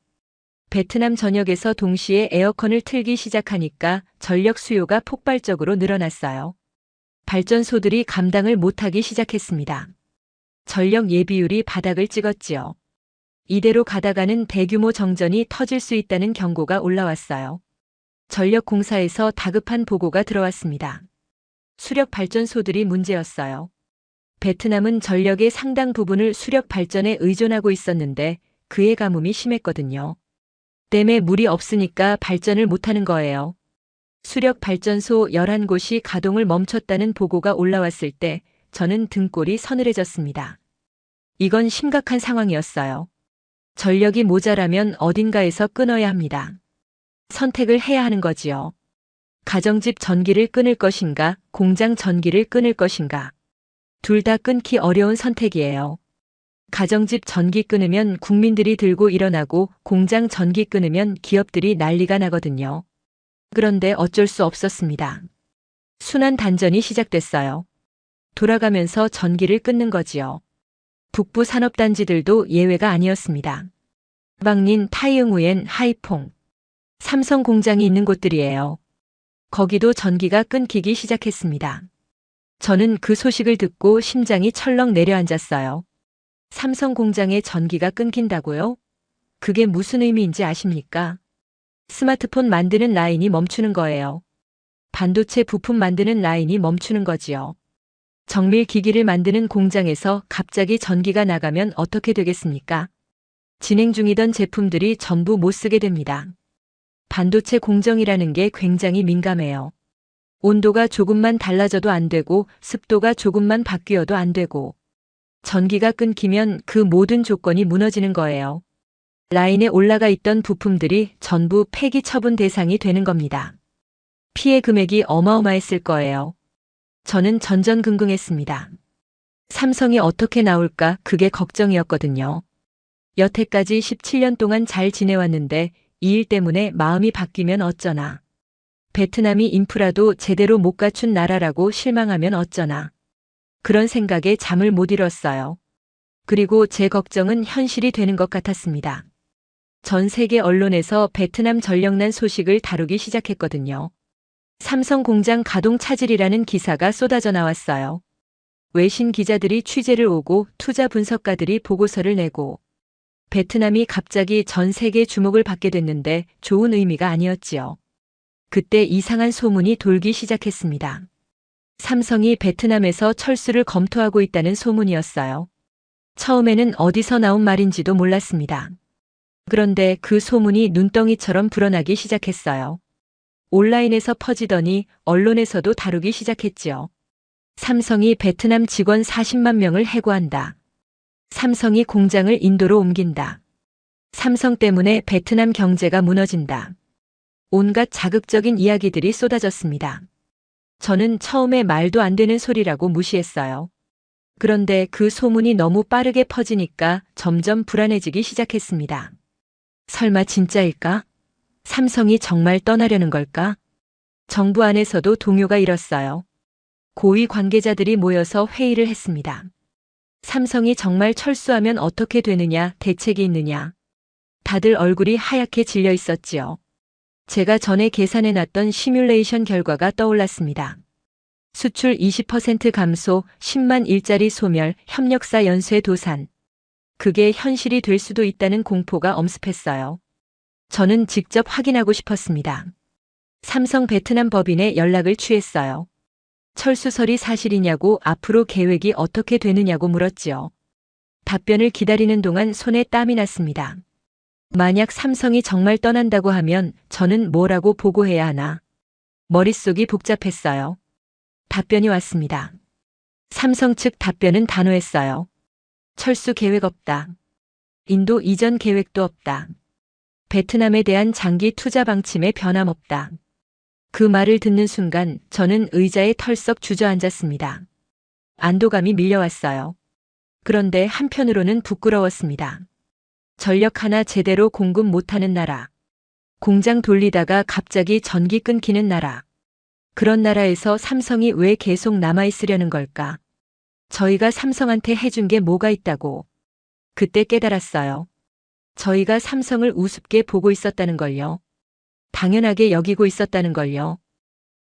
베트남 전역에서 동시에 에어컨을 틀기 시작하니까 전력 수요가 폭발적으로 늘어났어요. 발전소들이 감당을 못하기 시작했습니다. 전력 예비율이 바닥을 찍었지요. 이대로 가다가는 대규모 정전이 터질 수 있다는 경고가 올라왔어요. 전력공사에서 다급한 보고가 들어왔습니다. 수력 발전소들이 문제였어요. 베트남은 전력의 상당 부분을 수력 발전에 의존하고 있었는데 그의 가뭄이 심했거든요. 댐에 물이 없으니까 발전을 못하는 거예요. 수력 발전소 11곳이 가동을 멈췄다는 보고가 올라왔을 때 저는 등골이 서늘해졌습니다. 이건 심각한 상황이었어요. 전력이 모자라면 어딘가에서 끊어야 합니다. 선택을 해야 하는 거지요. 가정집 전기를 끊을 것인가, 공장 전기를 끊을 것인가. 둘 다 끊기 어려운 선택이에요. 가정집 전기 끊으면 국민들이 들고 일어나고 공장 전기 끊으면 기업들이 난리가 나거든요. 그런데 어쩔 수 없었습니다. 순환 단전이 시작됐어요. 돌아가면서 전기를 끊는 거지요. 북부 산업단지들도 예외가 아니었습니다. 방린, 타이응우엔, 하이퐁, 삼성 공장이 있는 곳들이에요. 거기도 전기가 끊기기 시작했습니다. 저는 그 소식을 듣고 심장이 철렁 내려앉았어요. 삼성 공장의 전기가 끊긴다고요? 그게 무슨 의미인지 아십니까? 스마트폰 만드는 라인이 멈추는 거예요. 반도체 부품 만드는 라인이 멈추는 거지요. 정밀 기기를 만드는 공장에서 갑자기 전기가 나가면 어떻게 되겠습니까? 진행 중이던 제품들이 전부 못 쓰게 됩니다. 반도체 공정이라는 게 굉장히 민감해요. 온도가 조금만 달라져도 안 되고 습도가 조금만 바뀌어도 안 되고 전기가 끊기면 그 모든 조건이 무너지는 거예요. 라인에 올라가 있던 부품들이 전부 폐기 처분 대상이 되는 겁니다. 피해 금액이 어마어마했을 거예요. 저는 전전긍긍했습니다. 삼성이 어떻게 나올까 그게 걱정이었거든요. 여태까지 17년 동안 잘 지내왔는데 이 일 때문에 마음이 바뀌면 어쩌나. 베트남이 인프라도 제대로 못 갖춘 나라라고 실망하면 어쩌나. 그런 생각에 잠을 못 이뤘어요. 그리고 제 걱정은 현실이 되는 것 같았습니다. 전 세계 언론에서 베트남 전력난 소식을 다루기 시작했거든요. 삼성 공장 가동 차질이라는 기사가 쏟아져 나왔어요. 외신 기자들이 취재를 오고 투자 분석가들이 보고서를 내고 베트남이 갑자기 전 세계 주목을 받게 됐는데 좋은 의미가 아니었지요. 그때 이상한 소문이 돌기 시작했습니다. 삼성이 베트남에서 철수를 검토하고 있다는 소문이었어요. 처음에는 어디서 나온 말인지도 몰랐습니다. 그런데 그 소문이 눈덩이처럼 불어나기 시작했어요. 온라인에서 퍼지더니 언론에서도 다루기 시작했지요. 삼성이 베트남 직원 40만 명을 해고한다. 삼성이 공장을 인도로 옮긴다. 삼성 때문에 베트남 경제가 무너진다. 온갖 자극적인 이야기들이 쏟아졌습니다. 저는 처음에 말도 안 되는 소리라고 무시했어요. 그런데 그 소문이 너무 빠르게 퍼지니까 점점 불안해지기 시작했습니다. 설마 진짜일까? 삼성이 정말 떠나려는 걸까? 정부 안에서도 동요가 일었어요. 고위 관계자들이 모여서 회의를 했습니다. 삼성이 정말 철수하면 어떻게 되느냐, 대책이 있느냐. 다들 얼굴이 하얗게 질려 있었지요. 제가 전에 계산해놨던 시뮬레이션 결과가 떠올랐습니다. 수출 20% 감소, 10만 일자리 소멸, 협력사 연쇄 도산. 그게 현실이 될 수도 있다는 공포가 엄습했어요. 저는 직접 확인하고 싶었습니다. 삼성 베트남 법인에 연락을 취했어요. 철수설이 사실이냐고 앞으로 계획이 어떻게 되느냐고 물었지요. 답변을 기다리는 동안 손에 땀이 났습니다. 만약 삼성이 정말 떠난다고 하면 저는 뭐라고 보고해야 하나. 머릿속이 복잡했어요. 답변이 왔습니다. 삼성 측 답변은 단호했어요. 철수 계획 없다. 인도 이전 계획도 없다. 베트남에 대한 장기 투자 방침에 변함없다. 그 말을 듣는 순간 저는 의자에 털썩 주저앉았습니다. 안도감이 밀려왔어요. 그런데 한편으로는 부끄러웠습니다. 전력 하나 제대로 공급 못하는 나라. 공장 돌리다가 갑자기 전기 끊기는 나라. 그런 나라에서 삼성이 왜 계속 남아있으려는 걸까? 저희가 삼성한테 해준 게 뭐가 있다고. 그때 깨달았어요. 저희가 삼성을 우습게 보고 있었다는 걸요. 당연하게 여기고 있었다는 걸요.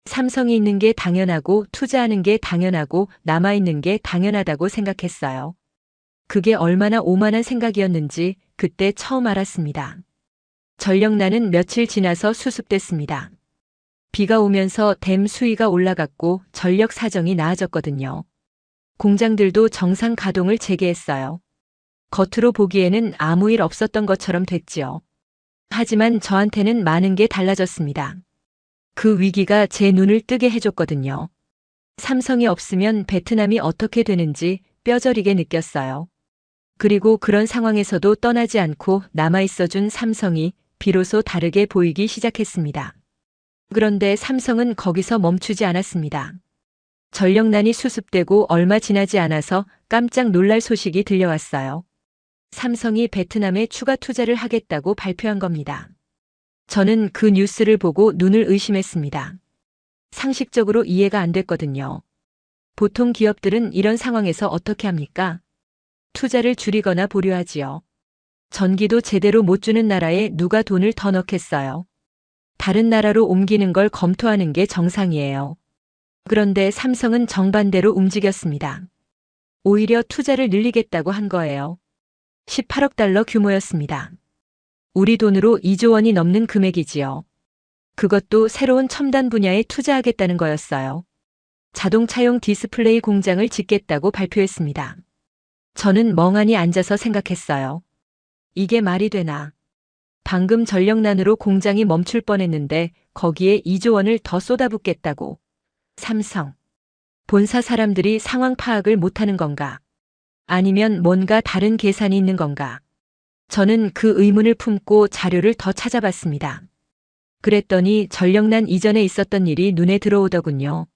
삼성이 있는 게 당연하고 투자하는 게 당연하고 남아있는 게 당연하다고 생각했어요. 그게 얼마나 오만한 생각이었는지 그때 처음 알았습니다. 전력난은 며칠 지나서 수습됐습니다. 비가 오면서 댐 수위가 올라갔고 전력 사정이 나아졌거든요. 공장들도 정상 가동을 재개했어요. 겉으로 보기에는 아무 일 없었던 것처럼 됐지요. 하지만 저한테는 많은 게 달라졌습니다. 그 위기가 제 눈을 뜨게 해줬거든요. 삼성이 없으면 베트남이 어떻게 되는지 뼈저리게 느꼈어요. 그리고 그런 상황에서도 떠나지 않고 남아있어준 삼성이 비로소 다르게 보이기 시작했습니다. 그런데 삼성은 거기서 멈추지 않았습니다. 전력난이 수습되고 얼마 지나지 않아서 깜짝 놀랄 소식이 들려왔어요. 삼성이 베트남에 추가 투자를 하겠다고 발표한 겁니다. 저는 그 뉴스를 보고 눈을 의심했습니다. 상식적으로 이해가 안 됐거든요. 보통 기업들은 이런 상황에서 어떻게 합니까? 투자를 줄이거나 보류하지요. 전기도 제대로 못 주는 나라에 누가 돈을 더 넣겠어요. 다른 나라로 옮기는 걸 검토하는 게 정상이에요. 그런데 삼성은 정반대로 움직였습니다. 오히려 투자를 늘리겠다고 한 거예요. 18억 달러 규모였습니다. 우리 돈으로 2조 원이 넘는 금액이지요. 그것도 새로운 첨단 분야에 투자하겠다는 거였어요. 자동차용 디스플레이 공장을 짓겠다고 발표했습니다. 저는 멍하니 앉아서 생각했어요. 이게 말이 되나? 방금 전력난으로 공장이 멈출 뻔했는데 거기에 2조 원을 더 쏟아붓겠다고. 삼성. 본사 사람들이 상황 파악을 못하는 건가? 아니면 뭔가 다른 계산이 있는 건가? 저는 그 의문을 품고 자료를 더 찾아봤습니다. 그랬더니 전력난 이전에 있었던 일이 눈에 들어오더군요.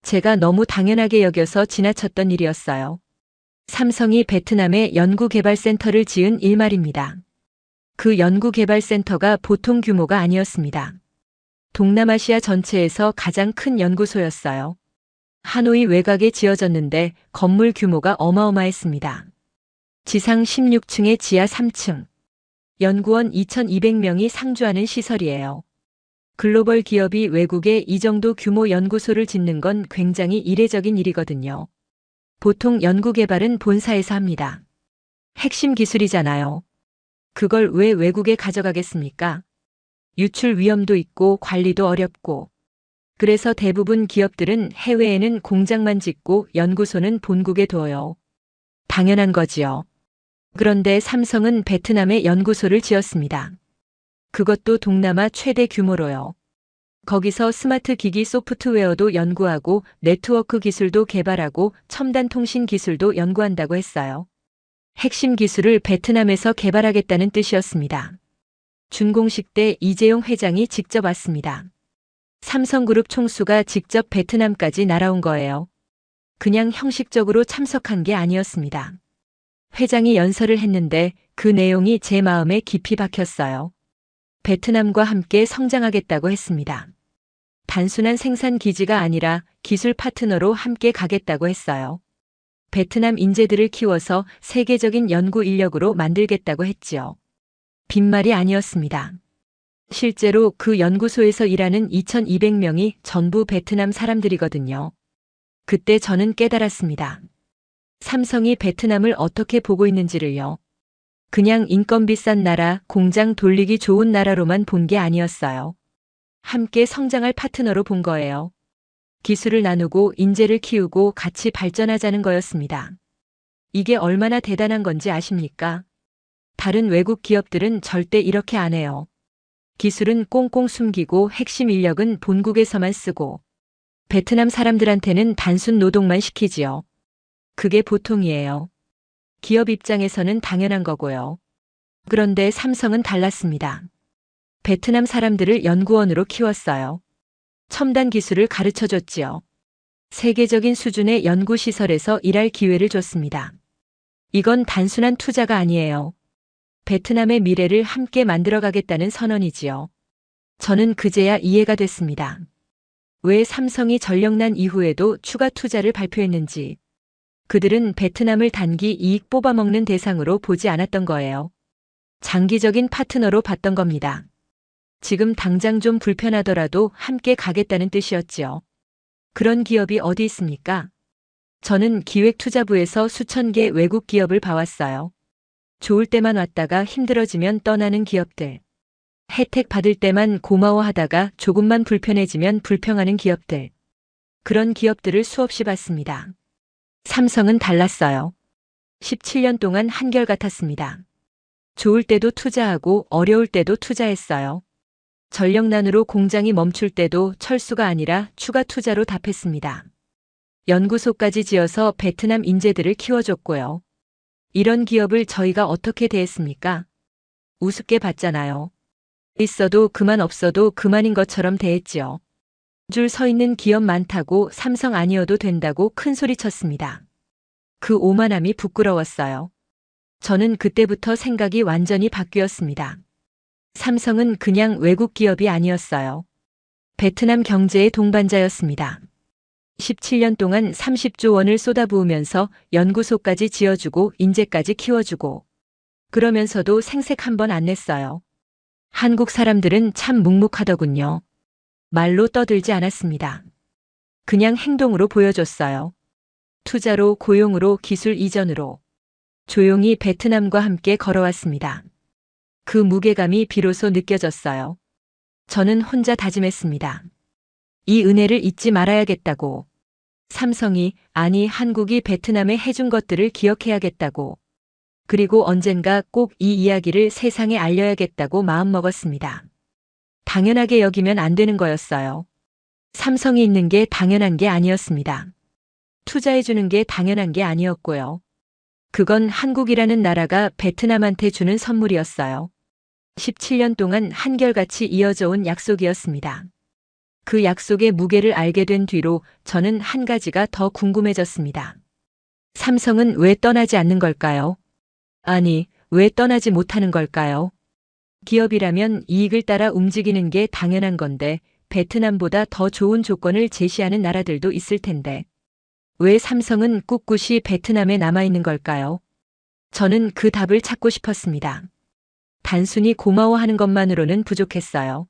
제가 너무 당연하게 여겨서 지나쳤던 일이었어요. 삼성이 베트남에 연구개발센터를 지은 일말입니다. 그 연구개발센터가 보통 규모가 아니었습니다. 동남아시아 전체에서 가장 큰 연구소였어요. 하노이 외곽에 지어졌는데 건물 규모가 어마어마했습니다. 지상 16층에 지하 3층. 연구원 2,200명이 상주하는 시설이에요. 글로벌 기업이 외국에 이 정도 규모 연구소를 짓는 건 굉장히 이례적인 일이거든요. 보통 연구개발은 본사에서 합니다. 핵심 기술이잖아요. 그걸 왜 외국에 가져가겠습니까? 유출 위험도 있고 관리도 어렵고. 그래서 대부분 기업들은 해외에는 공장만 짓고 연구소는 본국에 둬요. 당연한 거지요. 그런데 삼성은 베트남에 연구소를 지었습니다. 그것도 동남아 최대 규모로요. 거기서 스마트 기기 소프트웨어도 연구하고 네트워크 기술도 개발하고 첨단 통신 기술도 연구한다고 했어요. 핵심 기술을 베트남에서 개발하겠다는 뜻이었습니다. 준공식 때 이재용 회장이 직접 왔습니다. 삼성그룹 총수가 직접 베트남까지 날아온 거예요. 그냥 형식적으로 참석한 게 아니었습니다. 회장이 연설을 했는데 그 내용이 제 마음에 깊이 박혔어요. 베트남과 함께 성장하겠다고 했습니다. 단순한 생산 기지가 아니라 기술 파트너로 함께 가겠다고 했어요. 베트남 인재들을 키워서 세계적인 연구 인력으로 만들겠다고 했지요. 빈말이 아니었습니다. 실제로 그 연구소에서 일하는 2,200명이 전부 베트남 사람들이거든요. 그때 저는 깨달았습니다. 삼성이 베트남을 어떻게 보고 있는지를요. 그냥 인건비 싼 나라, 공장 돌리기 좋은 나라로만 본 게 아니었어요. 함께 성장할 파트너로 본 거예요. 기술을 나누고 인재를 키우고 같이 발전하자는 거였습니다. 이게 얼마나 대단한 건지 아십니까? 다른 외국 기업들은 절대 이렇게 안 해요. 기술은 꽁꽁 숨기고 핵심 인력은 본국에서만 쓰고 베트남 사람들한테는 단순 노동만 시키지요. 그게 보통이에요. 기업 입장에서는 당연한 거고요. 그런데 삼성은 달랐습니다. 베트남 사람들을 연구원으로 키웠어요. 첨단 기술을 가르쳐 줬지요. 세계적인 수준의 연구시설에서 일할 기회를 줬습니다. 이건 단순한 투자가 아니에요. 베트남의 미래를 함께 만들어가겠다는 선언이지요. 저는 그제야 이해가 됐습니다. 왜 삼성이 전력난 이후에도 추가 투자를 발표했는지. 그들은 베트남을 단기 이익 뽑아먹는 대상으로 보지 않았던 거예요. 장기적인 파트너로 봤던 겁니다. 지금 당장 좀 불편하더라도 함께 가겠다는 뜻이었지요. 그런 기업이 어디 있습니까? 저는 기획투자부에서 수천 개 외국 기업을 봐왔어요. 좋을 때만 왔다가 힘들어지면 떠나는 기업들. 혜택 받을 때만 고마워하다가 조금만 불편해지면 불평하는 기업들. 그런 기업들을 수없이 봤습니다. 삼성은 달랐어요. 17년 동안 한결같았습니다. 좋을 때도 투자하고 어려울 때도 투자했어요. 전력난으로 공장이 멈출 때도 철수가 아니라 추가 투자로 답했습니다. 연구소까지 지어서 베트남 인재들을 키워줬고요. 이런 기업을 저희가 어떻게 대했습니까? 우습게 봤잖아요. 있어도 그만 없어도 그만인 것처럼 대했지요. 줄 서 있는 기업 많다고 삼성 아니어도 된다고 큰소리 쳤습니다. 그 오만함이 부끄러웠어요. 저는 그때부터 생각이 완전히 바뀌었습니다. 삼성은 그냥 외국 기업이 아니었어요. 베트남 경제의 동반자였습니다. 17년 동안 30조 원을 쏟아부으면서 연구소까지 지어주고 인재까지 키워주고 그러면서도 생색 한 번 안 냈어요. 한국 사람들은 참 묵묵하더군요. 말로 떠들지 않았습니다. 그냥 행동으로 보여줬어요. 투자로, 고용으로, 기술 이전으로. 조용히 베트남과 함께 걸어왔습니다. 그 무게감이 비로소 느껴졌어요. 저는 혼자 다짐했습니다. 이 은혜를 잊지 말아야겠다고. 삼성이, 아니 한국이 베트남에 해준 것들을 기억해야겠다고. 그리고 언젠가 꼭 이 이야기를 세상에 알려야겠다고 마음먹었습니다. 당연하게 여기면 안 되는 거였어요. 삼성이 있는 게 당연한 게 아니었습니다. 투자해주는 게 당연한 게 아니었고요. 그건 한국이라는 나라가 베트남한테 주는 선물이었어요. 17년 동안 한결같이 이어져 온 약속이었습니다. 그 약속의 무게를 알게 된 뒤로 저는 한 가지가 더 궁금해졌습니다. 삼성은 왜 떠나지 않는 걸까요? 아니, 왜 떠나지 못하는 걸까요? 기업이라면 이익을 따라 움직이는 게 당연한 건데, 베트남보다 더 좋은 조건을 제시하는 나라들도 있을 텐데, 왜 삼성은 꿋꿋이 베트남에 남아있는 걸까요? 저는 그 답을 찾고 싶었습니다. 단순히 고마워하는 것만으로는 부족했어요.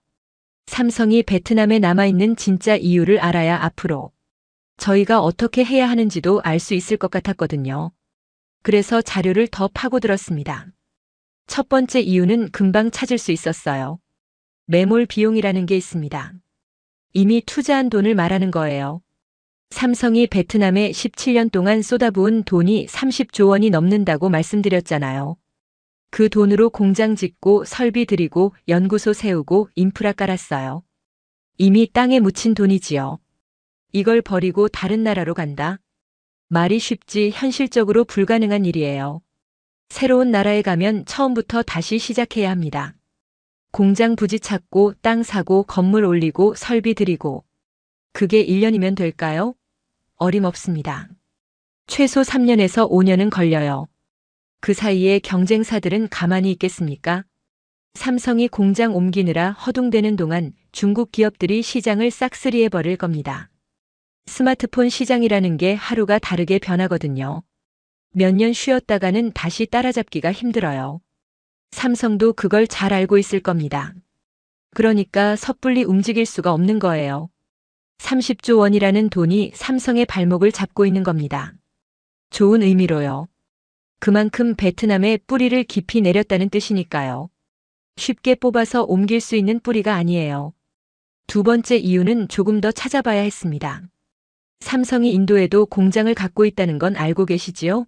삼성이 베트남에 남아있는 진짜 이유를 알아야 앞으로 저희가 어떻게 해야 하는지도 알 수 있을 것 같았거든요. 그래서 자료를 더 파고들었습니다. 첫 번째 이유는 금방 찾을 수 있었어요. 매몰 비용이라는 게 있습니다. 이미 투자한 돈을 말하는 거예요. 삼성이 베트남에 17년 동안 쏟아부은 돈이 30조 원이 넘는다고 말씀드렸잖아요. 그 돈으로 공장 짓고 설비 들이고 연구소 세우고 인프라 깔았어요. 이미 땅에 묻힌 돈이지요. 이걸 버리고 다른 나라로 간다? 말이 쉽지 현실적으로 불가능한 일이에요. 새로운 나라에 가면 처음부터 다시 시작해야 합니다. 공장 부지 찾고 땅 사고 건물 올리고 설비 들이고. 그게 1년이면 될까요? 어림없습니다. 최소 3년에서 5년은 걸려요. 그 사이에 경쟁사들은 가만히 있겠습니까? 삼성이 공장 옮기느라 허둥대는 동안 중국 기업들이 시장을 싹쓸이해 버릴 겁니다. 스마트폰 시장이라는 게 하루가 다르게 변하거든요. 몇 년 쉬었다가는 다시 따라잡기가 힘들어요. 삼성도 그걸 잘 알고 있을 겁니다. 그러니까 섣불리 움직일 수가 없는 거예요. 30조 원이라는 돈이 삼성의 발목을 잡고 있는 겁니다. 좋은 의미로요. 그만큼 베트남에 뿌리를 깊이 내렸다는 뜻이니까요. 쉽게 뽑아서 옮길 수 있는 뿌리가 아니에요. 두 번째 이유는 조금 더 찾아봐야 했습니다. 삼성이 인도에도 공장을 갖고 있다는 건 알고 계시지요?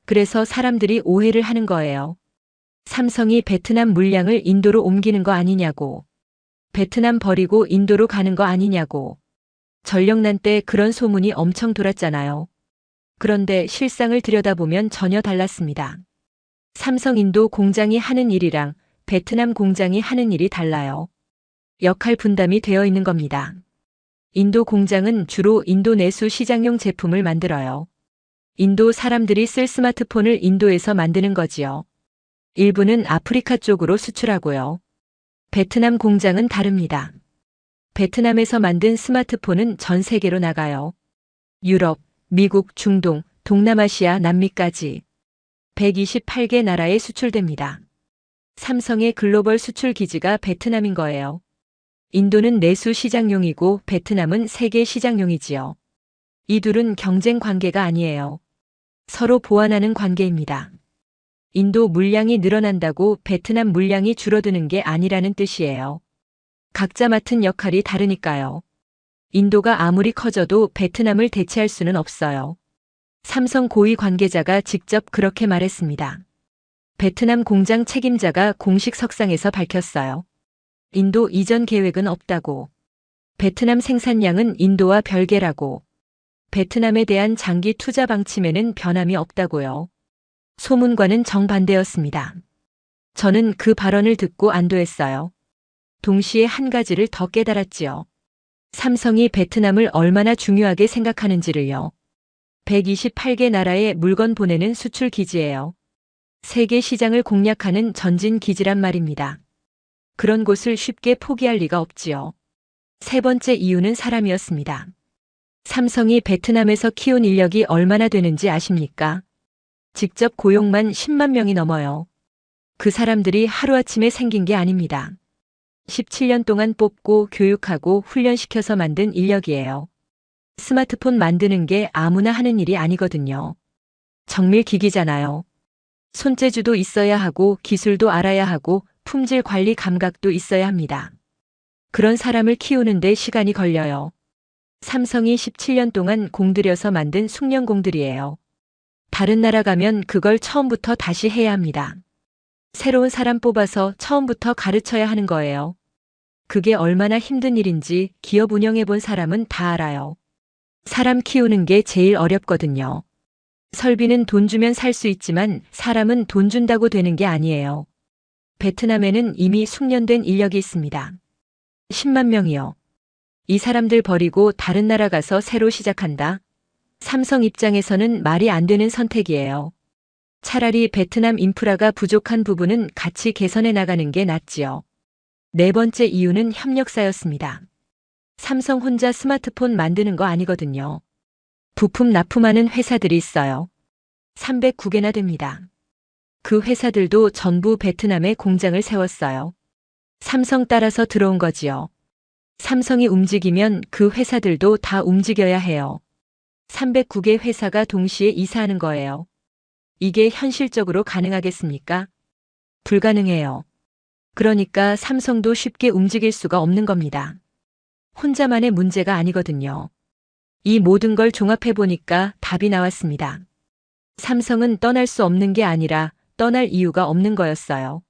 그래서 사람들이 오해를 하는 거예요. 삼성이 베트남 물량을 인도로 옮기는 거 아니냐고. 베트남 버리고 인도로 가는 거 아니냐고. 전력난 때 그런 소문이 엄청 돌았잖아요. 그런데 실상을 들여다보면 전혀 달랐습니다. 삼성 인도 공장이 하는 일이랑 베트남 공장이 하는 일이 달라요. 역할 분담이 되어 있는 겁니다. 인도 공장은 주로 인도 내수 시장용 제품을 만들어요. 인도 사람들이 쓸 스마트폰을 인도에서 만드는 거지요. 일부는 아프리카 쪽으로 수출하고요. 베트남 공장은 다릅니다. 베트남에서 만든 스마트폰은 전 세계로 나가요. 유럽, 미국, 중동, 동남아시아, 남미까지 128개 나라에 수출됩니다. 삼성의 글로벌 수출 기지가 베트남인 거예요. 인도는 내수 시장용이고 베트남은 세계 시장용이지요. 이 둘은 경쟁 관계가 아니에요. 서로 보완하는 관계입니다. 인도 물량이 늘어난다고 베트남 물량이 줄어드는 게 아니라는 뜻이에요. 각자 맡은 역할이 다르니까요. 인도가 아무리 커져도 베트남을 대체할 수는 없어요. 삼성 고위 관계자가 직접 그렇게 말했습니다. 베트남 공장 책임자가 공식 석상에서 밝혔어요. 인도 이전 계획은 없다고. 베트남 생산량은 인도와 별개라고. 베트남에 대한 장기 투자 방침에는 변함이 없다고요. 소문과는 정반대였습니다. 저는 그 발언을 듣고 안도했어요. 동시에 한 가지를 더 깨달았지요. 삼성이 베트남을 얼마나 중요하게 생각하는지를요. 128개 나라에 물건 보내는 수출 기지예요. 세계 시장을 공략하는 전진 기지란 말입니다. 그런 곳을 쉽게 포기할 리가 없지요. 세 번째 이유는 사람이었습니다. 삼성이 베트남에서 키운 인력이 얼마나 되는지 아십니까? 직접 고용만 10만 명이 넘어요. 그 사람들이 하루아침에 생긴 게 아닙니다. 17년 동안 뽑고 교육하고 훈련시켜서 만든 인력이에요. 스마트폰 만드는 게 아무나 하는 일이 아니거든요. 정밀 기기잖아요. 손재주도 있어야 하고 기술도 알아야 하고 품질 관리 감각도 있어야 합니다. 그런 사람을 키우는데 시간이 걸려요. 삼성이 17년 동안 공들여서 만든 숙련공들이에요. 다른 나라 가면 그걸 처음부터 다시 해야 합니다. 새로운 사람 뽑아서 처음부터 가르쳐야 하는 거예요. 그게 얼마나 힘든 일인지 기업 운영해 본 사람은 다 알아요. 사람 키우는 게 제일 어렵거든요. 설비는 돈 주면 살 수 있지만 사람은 돈 준다고 되는 게 아니에요. 베트남에는 이미 숙련된 인력이 있습니다. 10만 명이요. 이 사람들 버리고 다른 나라 가서 새로 시작한다? 삼성 입장에서는 말이 안 되는 선택이에요. 차라리 베트남 인프라가 부족한 부분은 같이 개선해 나가는 게 낫지요. 네 번째 이유는 협력사였습니다. 삼성 혼자 스마트폰 만드는 거 아니거든요. 부품 납품하는 회사들이 있어요. 309개나 됩니다. 그 회사들도 전부 베트남에 공장을 세웠어요. 삼성 따라서 들어온 거지요. 삼성이 움직이면 그 회사들도 다 움직여야 해요. 309개 회사가 동시에 이사하는 거예요. 이게 현실적으로 가능하겠습니까? 불가능해요. 그러니까 삼성도 쉽게 움직일 수가 없는 겁니다. 혼자만의 문제가 아니거든요. 이 모든 걸 종합해 보니까 답이 나왔습니다. 삼성은 떠날 수 없는 게 아니라 떠날 이유가 없는 거였어요.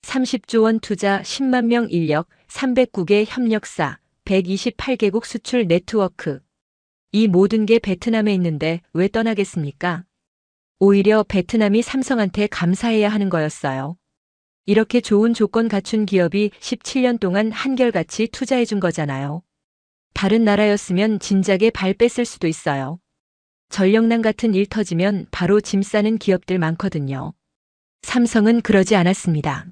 30조 원 투자, 10만 명 인력, 309개 협력사, 128개국 수출 네트워크. 이 모든 게 베트남에 있는데 왜 떠나겠습니까? 오히려 베트남이 삼성한테 감사해야 하는 거였어요. 이렇게 좋은 조건 갖춘 기업이 17년 동안 한결같이 투자해 준 거잖아요. 다른 나라였으면 진작에 발 뺐을 수도 있어요. 전력난 같은 일 터지면 바로 짐 싸는 기업들 많거든요. 삼성은 그러지 않았습니다.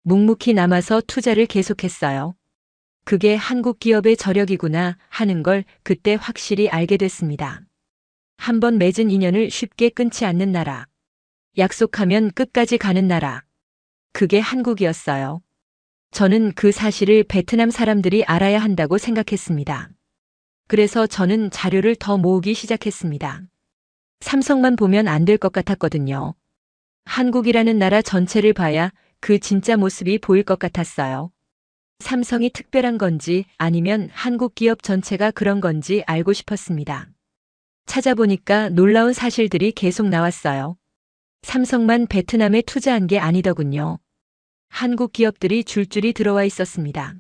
묵묵히 남아서 투자를 계속했어요. 그게 한국 기업의 저력이구나 하는 걸 그때 확실히 알게 됐습니다. 한번 맺은 인연을 쉽게 끊지 않는 나라. 약속하면 끝까지 가는 나라. 그게 한국이었어요. 저는 그 사실을 베트남 사람들이 알아야 한다고 생각했습니다. 그래서 저는 자료를 더 모으기 시작했습니다. 삼성만 보면 안 될 것 같았거든요. 한국이라는 나라 전체를 봐야 그 진짜 모습이 보일 것 같았어요. 삼성이 특별한 건지 아니면 한국 기업 전체가 그런 건지 알고 싶었습니다. 찾아보니까 놀라운 사실들이 계속 나왔어요. 삼성만 베트남에 투자한 게 아니더군요. 한국 기업들이 줄줄이 들어와 있었습니다.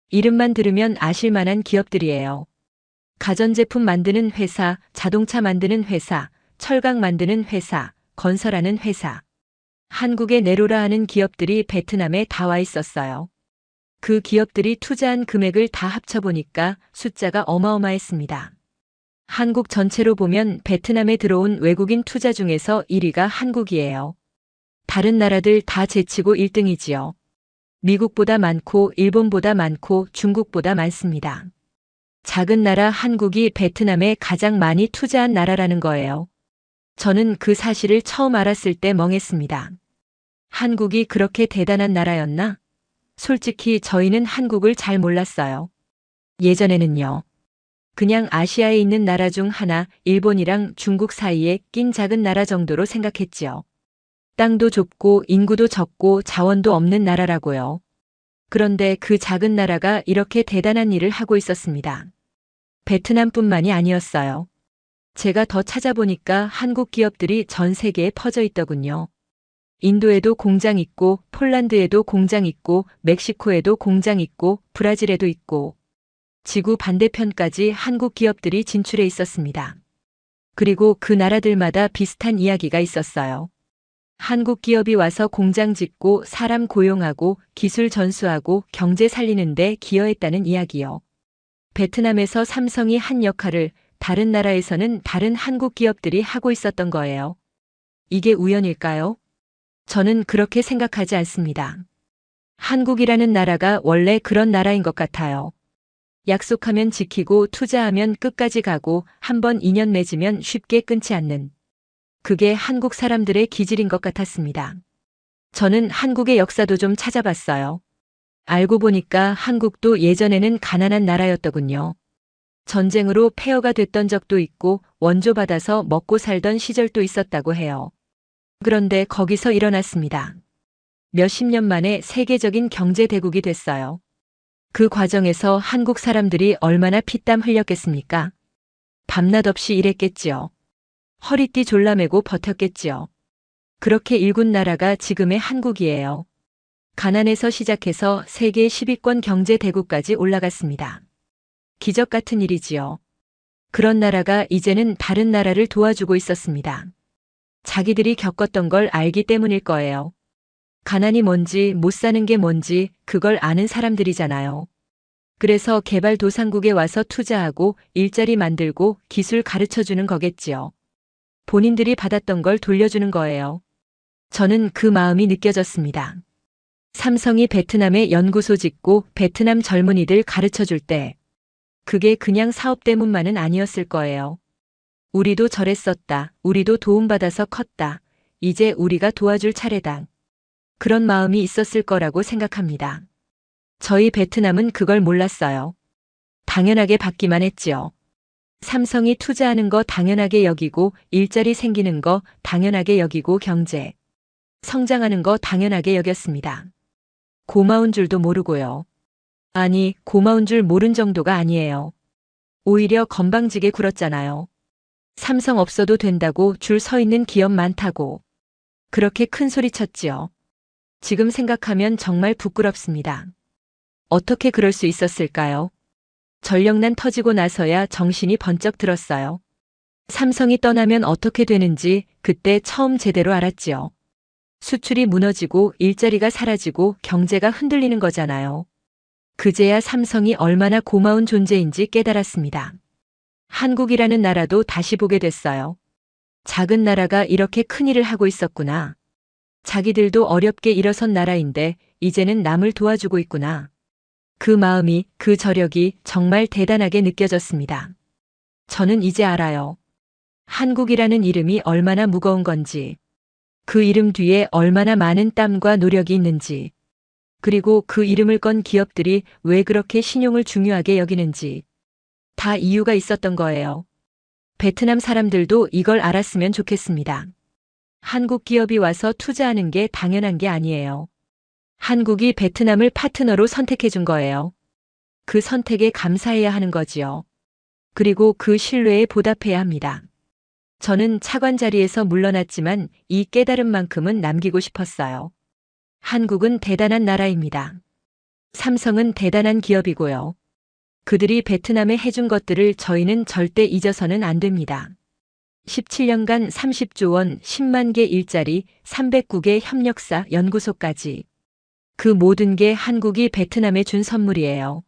이름만 들으면 아실 만한 기업들이에요. 가전제품 만드는 회사, 자동차 만드는 회사, 철강 만드는 회사, 건설하는 회사. 한국의 네로라 하는 기업들이 베트남에 다 와 있었어요. 그 기업들이 투자한 금액을 다 합쳐보니까 숫자가 어마어마했습니다. 한국 전체로 보면 베트남에 들어온 외국인 투자 중에서 1위가 한국이에요. 다른 나라들 다 제치고 1등이지요. 미국보다 많고 일본보다 많고 중국보다 많습니다. 작은 나라 한국이 베트남에 가장 많이 투자한 나라라는 거예요. 저는 그 사실을 처음 알았을 때 멍했습니다. 한국이 그렇게 대단한 나라였나? 솔직히 저희는 한국을 잘 몰랐어요. 예전에는요. 그냥 아시아에 있는 나라 중 하나, 일본이랑 중국 사이에 낀 작은 나라 정도로 생각했지요. 땅도 좁고 인구도 적고 자원도 없는 나라라고요. 그런데 그 작은 나라가 이렇게 대단한 일을 하고 있었습니다. 베트남뿐만이 아니었어요. 제가 더 찾아보니까 한국 기업들이 전 세계에 퍼져 있더군요. 인도에도 공장 있고, 폴란드에도 공장 있고, 멕시코에도 공장 있고, 브라질에도 있고, 지구 반대편까지 한국 기업들이 진출해 있었습니다. 그리고 그 나라들마다 비슷한 이야기가 있었어요. 한국 기업이 와서 공장 짓고 사람 고용하고 기술 전수하고 경제 살리는데 기여했다는 이야기요. 베트남에서 삼성이 한 역할을 다른 나라에서는 다른 한국 기업들이 하고 있었던 거예요. 이게 우연일까요? 저는 그렇게 생각하지 않습니다. 한국이라는 나라가 원래 그런 나라인 것 같아요. 약속하면 지키고 투자하면 끝까지 가고 한번 인연 맺으면 쉽게 끊지 않는. 그게 한국 사람들의 기질인 것 같았습니다. 저는 한국의 역사도 좀 찾아봤어요. 알고 보니까 한국도 예전에는 가난한 나라였더군요. 전쟁으로 폐허가 됐던 적도 있고 원조받아서 먹고 살던 시절도 있었다고 해요. 그런데 거기서 일어났습니다. 몇십 년 만에 세계적인 경제 대국이 됐어요. 그 과정에서 한국 사람들이 얼마나 피땀 흘렸겠습니까? 밤낮 없이 일했겠지요. 허리띠 졸라매고 버텼겠지요. 그렇게 일군 나라가 지금의 한국이에요. 가난에서 시작해서 세계 10위권 경제 대국까지 올라갔습니다. 기적 같은 일이지요. 그런 나라가 이제는 다른 나라를 도와주고 있었습니다. 자기들이 겪었던 걸 알기 때문일 거예요. 가난이 뭔지 못 사는 게 뭔지 그걸 아는 사람들이잖아요. 그래서 개발도상국에 와서 투자하고 일자리 만들고 기술 가르쳐 주는 거겠지요. 본인들이 받았던 걸 돌려주는 거예요. 저는 그 마음이 느껴졌습니다. 삼성이 베트남에 연구소 짓고 베트남 젊은이들 가르쳐 줄 때 그게 그냥 사업 때문만은 아니었을 거예요. 우리도 저랬었다. 우리도 도움받아서 컸다. 이제 우리가 도와줄 차례다. 그런 마음이 있었을 거라고 생각합니다. 저희 베트남은 그걸 몰랐어요. 당연하게 받기만 했지요. 삼성이 투자하는 거 당연하게 여기고 일자리 생기는 거 당연하게 여기고 경제 성장하는 거 당연하게 여겼습니다. 고마운 줄도 모르고요. 아니, 고마운 줄 모른 정도가 아니에요. 오히려 건방지게 굴었잖아요. 삼성 없어도 된다고 줄 서 있는 기업 많다고. 그렇게 큰 소리 쳤지요. 지금 생각하면 정말 부끄럽습니다. 어떻게 그럴 수 있었을까요? 전력난 터지고 나서야 정신이 번쩍 들었어요. 삼성이 떠나면 어떻게 되는지 그때 처음 제대로 알았지요. 수출이 무너지고 일자리가 사라지고 경제가 흔들리는 거잖아요. 그제야 삼성이 얼마나 고마운 존재인지 깨달았습니다. 한국이라는 나라도 다시 보게 됐어요. 작은 나라가 이렇게 큰일을 하고 있었구나. 자기들도 어렵게 일어선 나라인데 이제는 남을 도와주고 있구나. 그 마음이, 그 저력이 정말 대단하게 느껴졌습니다. 저는 이제 알아요. 한국이라는 이름이 얼마나 무거운 건지, 그 이름 뒤에 얼마나 많은 땀과 노력이 있는지, 그리고 그 이름을 건 기업들이 왜 그렇게 신용을 중요하게 여기는지 다 이유가 있었던 거예요. 베트남 사람들도 이걸 알았으면 좋겠습니다. 한국 기업이 와서 투자하는 게 당연한 게 아니에요. 한국이 베트남을 파트너로 선택해 준 거예요. 그 선택에 감사해야 하는 거지요. 그리고 그 신뢰에 보답해야 합니다. 저는 차관 자리에서 물러났지만 이 깨달음만큼은 남기고 싶었어요. 한국은 대단한 나라입니다. 삼성은 대단한 기업이고요. 그들이 베트남에 해준 것들을 저희는 절대 잊어서는 안 됩니다. 17년간 30조 원, 10만 개 일자리, 309개 협력사, 연구소까지. 그 모든 게 한국이 베트남에 준 선물이에요.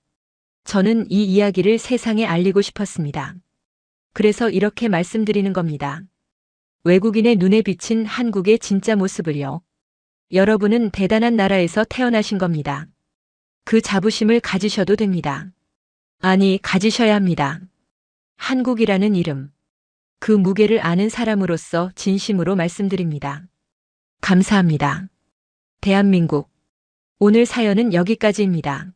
저는 이 이야기를 세상에 알리고 싶었습니다. 그래서 이렇게 말씀드리는 겁니다. 외국인의 눈에 비친 한국의 진짜 모습을요. 여러분은 대단한 나라에서 태어나신 겁니다. 그 자부심을 가지셔도 됩니다. 아니, 가지셔야 합니다. 한국이라는 이름. 그 무게를 아는 사람으로서 진심으로 말씀드립니다. 감사합니다. 대한민국. 오늘 사연은 여기까지입니다.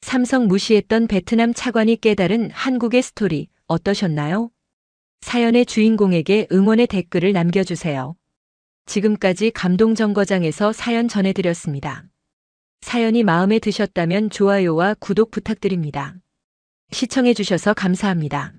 삼성 무시했던 베트남 차관이 깨달은 한국의 스토리 어떠셨나요? 사연의 주인공에게 응원의 댓글을 남겨주세요. 지금까지 감동정거장에서 사연 전해드렸습니다. 사연이 마음에 드셨다면 좋아요와 구독 부탁드립니다. 시청해주셔서 감사합니다.